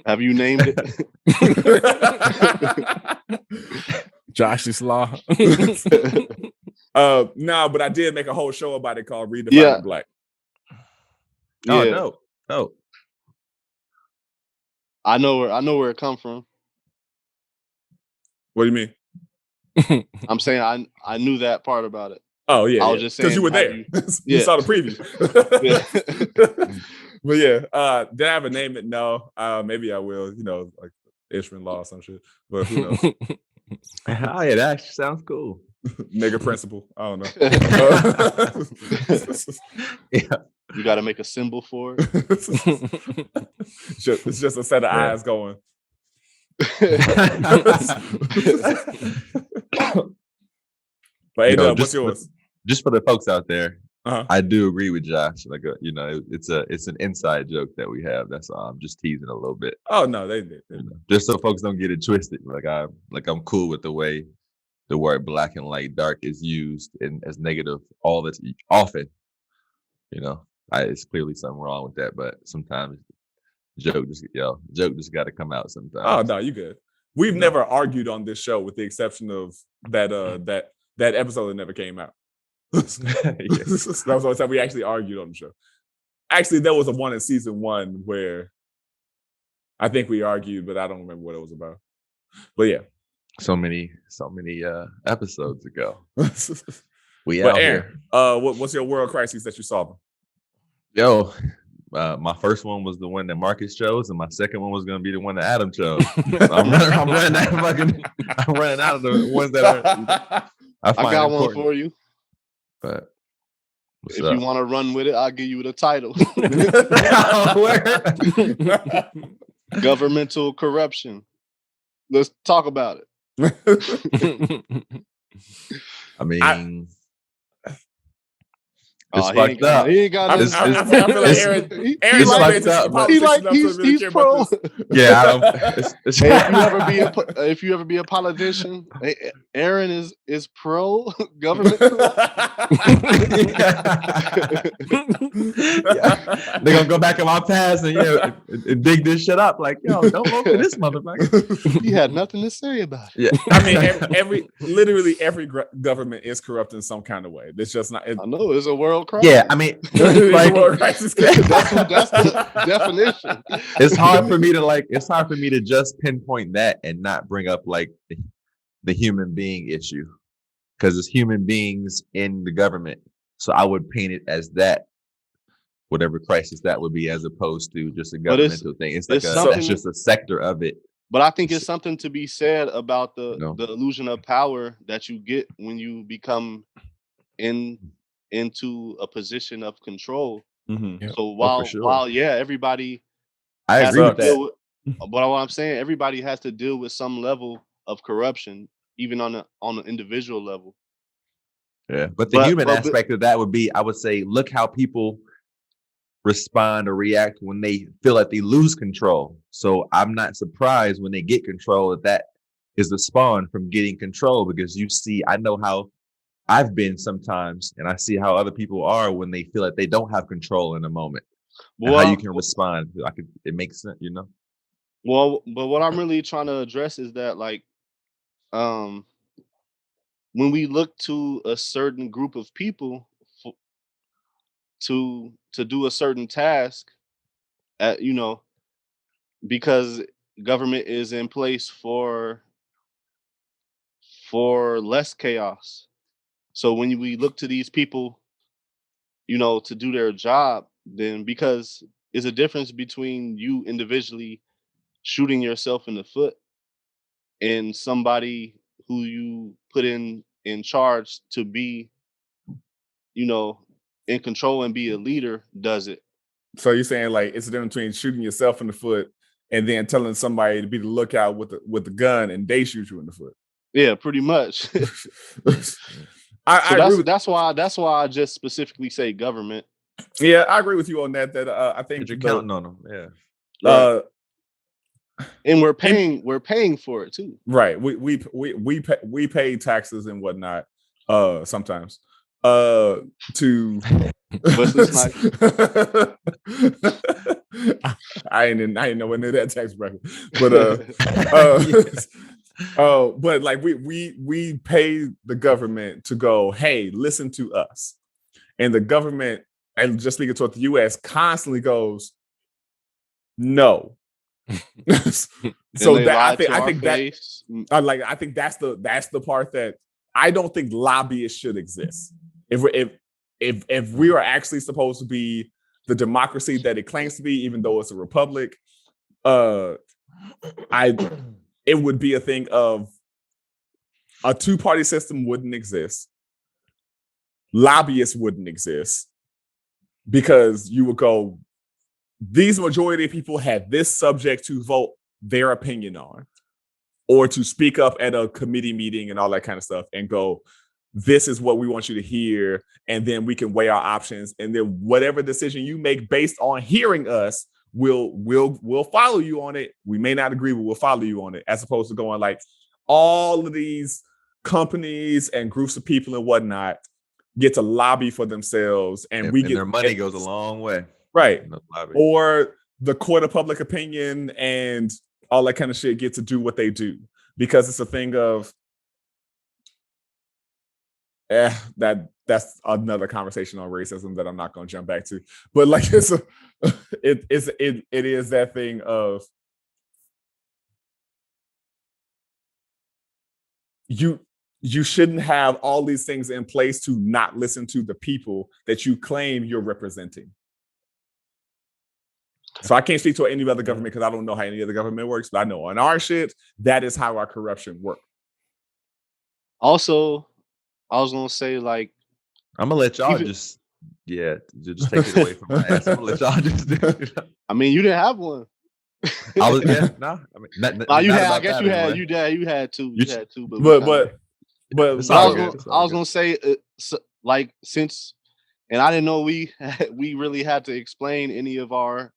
Have you named it? Josh's Law. No, but I did make a whole show about it called Redefining Black. Oh, no. I know where it come from. What do you mean? I'm saying I knew that part about it. Oh yeah, I was just saying because you were there. You saw the preview. But yeah, did I ever name it? No. Maybe I will. Like Ishmael Law or some shit. But who knows? Oh yeah, that actually sounds cool. Nigga principle. I don't know. Yeah. You got to make a symbol for it. It's just a set of eyes going. But hey, what's yours? Just for the folks out there, I do agree with Josh. Like, it's an inside joke that we have. That's all. I'm just teasing a little bit. Oh no, they did. Just so folks don't get it twisted. I'm cool with the way the word black and light dark is used as negative all that's often. It's clearly something wrong with that, but sometimes joke just got to come out sometimes. Oh no, you good. We've never argued on this show, with the exception of that episode that never came out. That was the only time we actually argued on the show. Actually, there was a one in season 1 where I think we argued, but I don't remember what it was about. But yeah, so many episodes ago. We but out Aaron, here. what's your world crisis that you're solving? Yo, my first one was the one that Marcus chose, and my second one was going to be the one that Adam chose. I'm running out of the ones that I find got important. one for you. But if you want to run with it, I'll give you the title. Governmental corruption. Let's talk about it. I mean, it's fucked up. He ain't got I feel like Aaron's fucked up. He's pro. Yeah, if you ever be a politician, Aaron is pro government. They're gonna go back in my past and dig this shit up. Like, yo, don't vote for this motherfucker. He had nothing to say about it. Yeah, I mean, literally every government is corrupt in some kind of way. It's just not. I know it's a world crisis. Yeah, I mean, like, world crisis. that's the definition. It's hard for me to just pinpoint that and not bring up like the human being issue, because it's human beings in the government. So I would paint it as that, whatever crisis that would be, as opposed to just a governmental thing. It's like that's just a sector of it. But I think it's something to be said about the illusion of power that you get when you become into a position of control. Mm-hmm. So while everybody, I agree with that. But what I'm saying, everybody has to deal with some level of corruption, even on an individual level. Yeah, but the human aspect of that would be, I would say, look how people respond or react when they feel like they lose control. So I'm not surprised when they get control that is the spawn from getting control, because I know how I've been sometimes, and I see how other people are when they feel like they don't have control in a moment. Well, how you can respond. It makes sense, Well, but what I'm really trying to address is that, like, when we look to a certain group of people to do a certain task, because government is in place for less chaos. So when we look to these people, to do their job, then because there's a difference between you individually shooting yourself in the foot and somebody who you put in charge to be, in control and be a leader does it. So you're saying, like, it's the difference between shooting yourself in the foot and then telling somebody to be the lookout with the gun and they shoot you in the foot. Yeah, pretty much. That's why I just specifically say government. Yeah, I agree with you on that. That I think you're counting on them. Yeah. And we're paying for it too. Right. We pay taxes and whatnot. Sometimes. To. I ain't nowhere near that tax bracket, but but like we pay the government to go, hey, listen to us, and the government, and just speaking toward the U.S., constantly goes, no. So that I think that's the part that I don't think lobbyists should exist. If we are actually supposed to be the democracy that it claims to be, even though it's a republic, it would be a thing of a two-party system wouldn't exist. Lobbyists wouldn't exist, because you would go, these majority of people had this subject to vote their opinion on, or to speak up at a committee meeting and all that kind of stuff, and go, this is what we want you to hear, and then we can weigh our options, and then whatever decision you make based on hearing us, we'll follow you on it. We may not agree, but we'll follow you on it, as opposed to going like, all of these companies and groups of people and whatnot get to lobby for themselves, and their money goes a long way, right? Or the court of public opinion and all that kind of shit get to do what they do, because it's a thing of that's another conversation on racism that I'm not going to jump back to. But like, it is that thing of you shouldn't have all these things in place to not listen to the people that you claim you're representing. So I can't speak to any other government because I don't know how any other government works, but I know on our shit, that is how our corruption works. Also, I was gonna say, like, I'm gonna let y'all just take it away from my ass. I'm gonna let y'all just do it. I mean, you didn't have one. I was I mean, You had. I guess you had. You had two. You had two. But I was gonna say, like, since, and I didn't know we really had to explain any of our,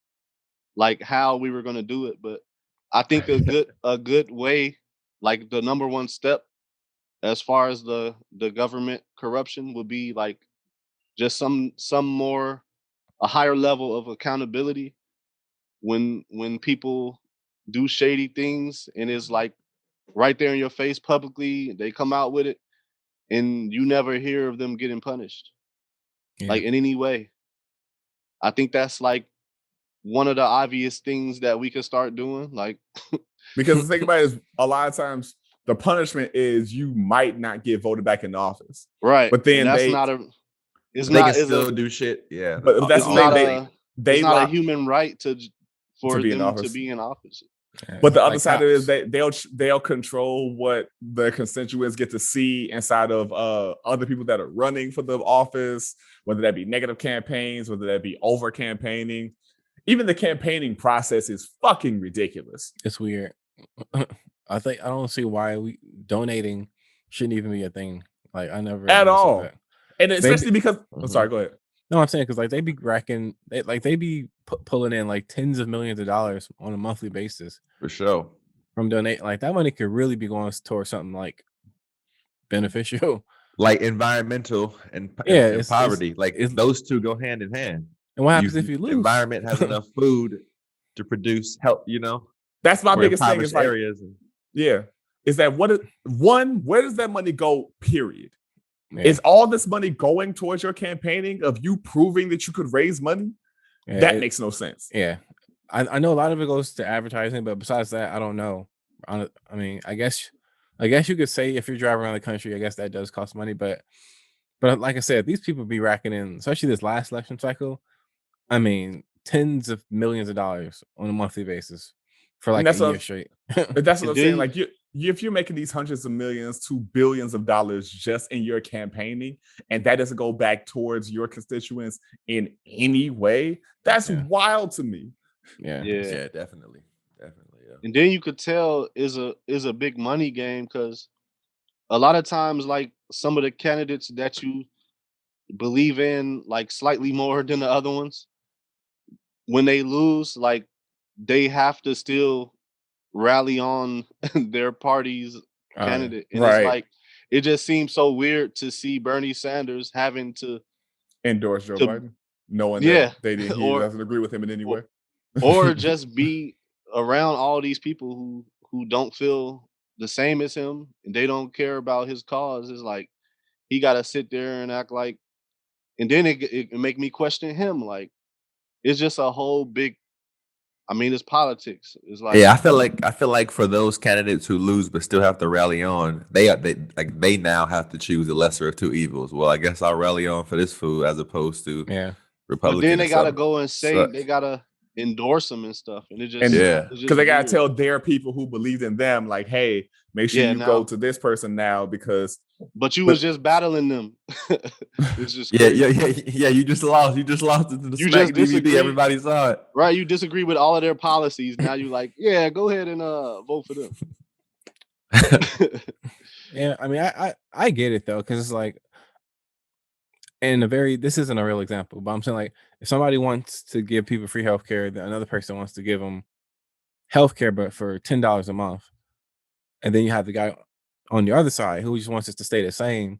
like, how we were gonna do it, but I think a good way, like the number one step as far as the government corruption would be like just some more, a higher level of accountability when people do shady things and it's like right there in your face publicly, they come out with it and you never hear of them getting punished like in any way. I think that's like one of the obvious things that we could start doing, like because the thing about it is a lot of times the punishment is you might not get voted back in office, right? But then that's they not a it's they not can still do shit. Yeah, but that's it's the not thing. it's not a human right for be in them office. to be in office. But the other side of it is they'll control what the constituents get to see inside of other people that are running for the office, whether that be negative campaigns, whether that be over campaigning. Even the campaigning process is fucking ridiculous. It's weird. I don't see why donating shouldn't even be a thing. Like I never at all, and especially because I'm sorry, go ahead. No, I'm saying because like they be racking, they be pulling in like tens of millions of dollars on a monthly basis for sure from donate. Like that money could really be going towards something like beneficial, like environmental and poverty. Those two go hand in hand. And what happens if you lose? Environment has enough food to produce health. You know, that's my biggest thing. Is like areas. Is that where does that money go? Period. Yeah. Is all this money going towards your campaigning of you proving that you could raise money? Yeah, that makes no sense. Yeah. I know a lot of it goes to advertising, but besides that, I don't know. I mean, I guess you could say if you're driving around the country, I guess that does cost money. But like I said, these people be racking in, especially this last election cycle. I mean, tens of millions of dollars on a monthly basis for like a year straight. That's what I'm saying. Like if you're making these hundreds of millions to billions of dollars just in your campaigning, and that doesn't go back towards your constituents in any way, that's wild to me. Yeah, definitely. Yeah. And then you could tell is a big money game because a lot of times, like some of the candidates that you believe in, like slightly more than the other ones, when they lose, like they have to still rally on their party's candidate. And it's like, it just seems so weird to see Bernie Sanders having to endorse Joe Biden, knowing that he doesn't agree with him in any way. Or just be around all these people who don't feel the same as him and they don't care about his cause. It's like he got to sit there and act like, and then it make me question him. Like, it's just a whole big, I mean, it's politics. It's like, I feel like for those candidates who lose but still have to rally on, they now have to choose the lesser of two evils. Well, I guess I'll rally on for this fool as opposed to Republican. But then they gotta go and say they gotta endorse them and stuff, and it just because they gotta tell their people who believed in them, like, hey, make sure you go to this person now because. But you was just battling them. It's just yeah. You just lost. You just lost it to the smack DVD. Everybody saw it, right? You disagree with all of their policies. Now you like, go ahead and vote for them. Yeah, I mean, I get it though, because it's like, this isn't a real example, but I'm saying like if somebody wants to give people free healthcare, then another person wants to give them healthcare, but for $10 a month, and then you have the guy on the other side who just wants us to stay the same.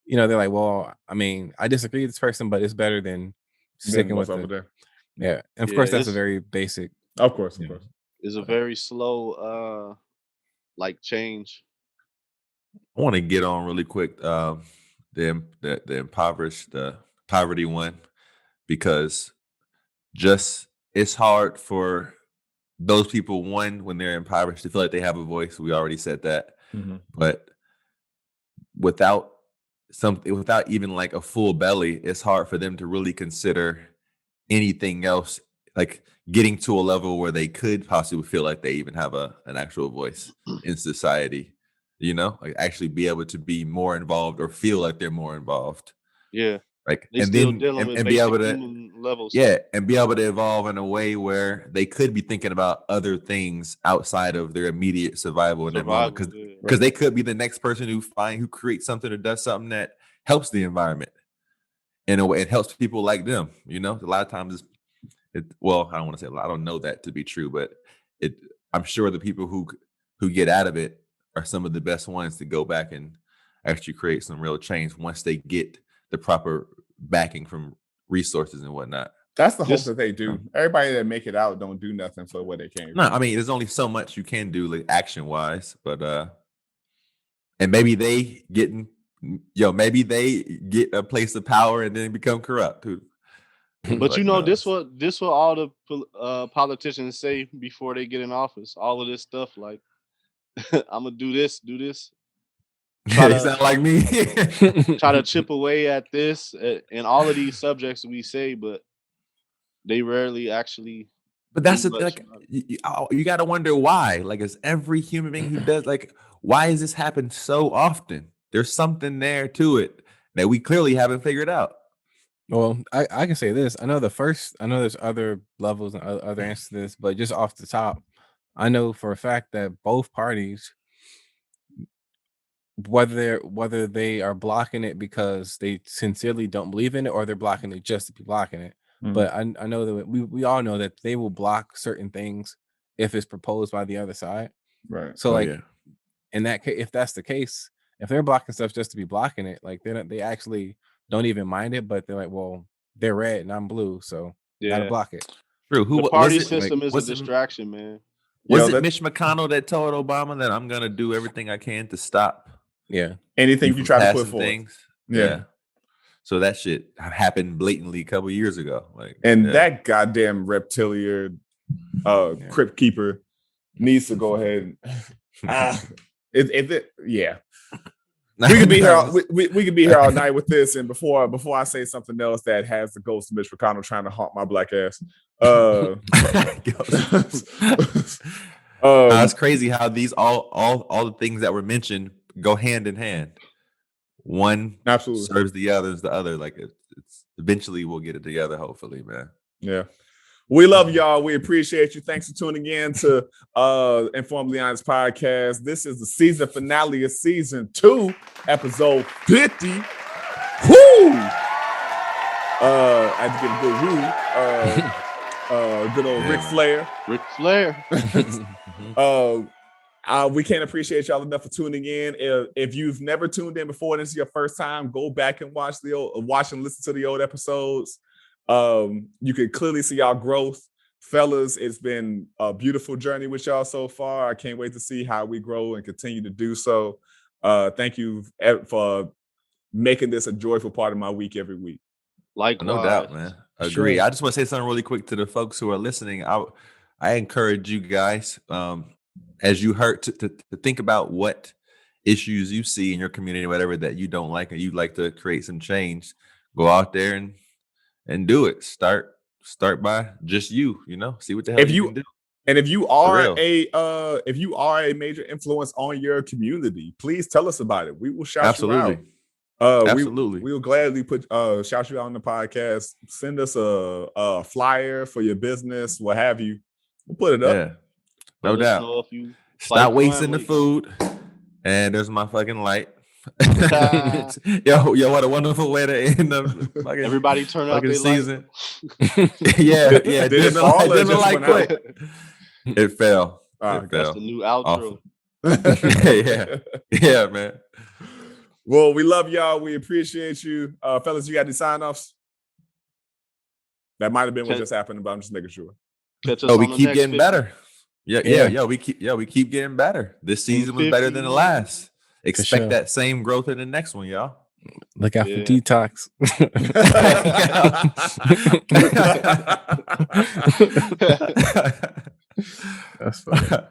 You know, they're like, well, I mean, I disagree with this person, but it's better than sticking with it. There. Yeah, and of course that's a very basic. Of course. It's a very slow, like change. I want to get on really quick the impoverished, the poverty one, because just it's hard for those people, one, when they're impoverished, to feel like they have a voice. We already said that. Mm-hmm. But without something, without even like a full belly, it's hard for them to really consider anything else, like getting to a level where they could possibly feel like they even have an actual voice in society, like actually be able to be more involved or feel like they're more involved. Yeah. Like, They and still then dealing with and be able basic to human level yeah, stuff. and be able to evolve in a way where they could be thinking about other things outside of their immediate survival in that moment, because they could be the next person who creates something or does something that helps the environment in a way. It helps people like them. A lot of times well, I don't want to say a lot. I don't know that to be true, but I'm sure the people who get out of it are some of the best ones to go back and actually create some real change once they get the proper backing from resources and whatnot. That's the hope that they do. Everybody that make it out don't do nothing for what they came. No, I mean, there's only so much you can do, like action wise, but and maybe they get a place of power and then become corrupt too. But this what all the politicians say before they get in office. All of this stuff, like I'm gonna do this. They sound like me. Try to chip away at this and all of these subjects we say, but they rarely actually. But that's like you got to wonder why. Like, it's every human being who does. Like, why has this happened so often? There's something there to it that we clearly haven't figured out. Well, I can say this. I know there's other levels and other answers to this, but just off the top, I know for a fact that both parties, whether they are blocking it because they sincerely don't believe in it, or they're blocking it just to be blocking it. Mm-hmm. But I know that we all know that they will block certain things if it's proposed by the other side. Right. So in that case, if that's the case, if they're blocking stuff just to be blocking it, like they actually don't even mind it, but they're like, well, they're red and I'm blue, so gotta block it. True. The party system is a distraction, man. Was it Mitch McConnell that told Obama that I'm gonna do everything I can to stop? Yeah. Anything you try to put forward. Things? Yeah. So that shit happened blatantly a couple years ago. That goddamn reptilian crypt keeper needs to go ahead and We could be here. We could be here all night with this. And before I say something else that has the ghost of Mitch McConnell trying to haunt my black ass, it's crazy how these all the things that were mentioned go hand in hand. One absolutely serves the other. Like it's eventually we'll get it together. Hopefully, man. Yeah. We love y'all. We appreciate you. Thanks for tuning in to InforMILLY Honest Podcast. This is the season finale of season 2, episode 50. Woo! I had to get a good woo. Good old Ric Flair. Ric Flair. We can't appreciate y'all enough for tuning in. If you've never tuned in before and this is your first time, go back and watch and listen to the old episodes. You can clearly see our growth. Fellas, it's been a beautiful journey with y'all so far. I can't wait to see how we grow and continue to do so. Thank you for making this a joyful part of my week every week. Likewise. No doubt, man. Agree. Sure. I just want to say something really quick to the folks who are listening. I encourage you guys, as you heard, to think about what issues you see in your community, whatever that you don't like, and you'd like to create some change. Go out there and do it. Start by just you know, see what the hell you can do. And if you are a major influence on your community, please tell us about it. We will shout you out. Absolutely. We will gladly shout you out on the podcast. Send us a flyer for your business, what have you. We'll put it up. Yeah. No doubt. Stop wasting the food. And there's my fucking light. yo, what a wonderful way to end the fucking everybody turn out their season. yeah. Didn't the light quick. It fell. That's the new outro. yeah, man. Well, we love y'all. We appreciate you, fellas. You got any sign-offs? That might have been what just happened, but I'm just making sure. We keep getting better. Yeah. We keep getting better. This season was better than the last. Expect that same growth in the next one, y'all. Look out for detox. That's funny.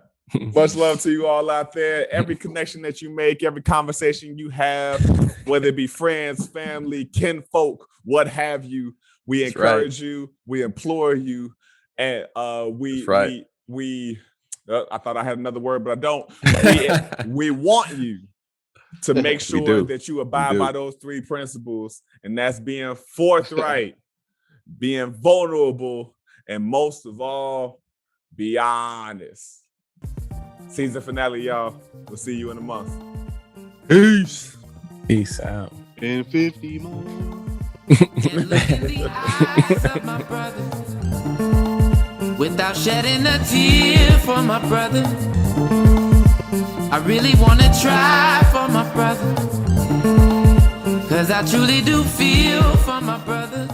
Much love to you all out there. Every connection that you make, every conversation you have, whether it be friends, family, kinfolk, what have you, we encourage you, we implore you, and we I thought I had another word, but I don't. We want you to make sure that you abide by those 3 principles, and that's being forthright, being vulnerable, and most of all, be honest. Season finale, y'all. We'll see you in a month. Peace. Peace out. And 50 more. Can't look in the eyes of my brother without shedding a tear for my brother. I really wanna try for my brother, 'cause I truly do feel for my brother.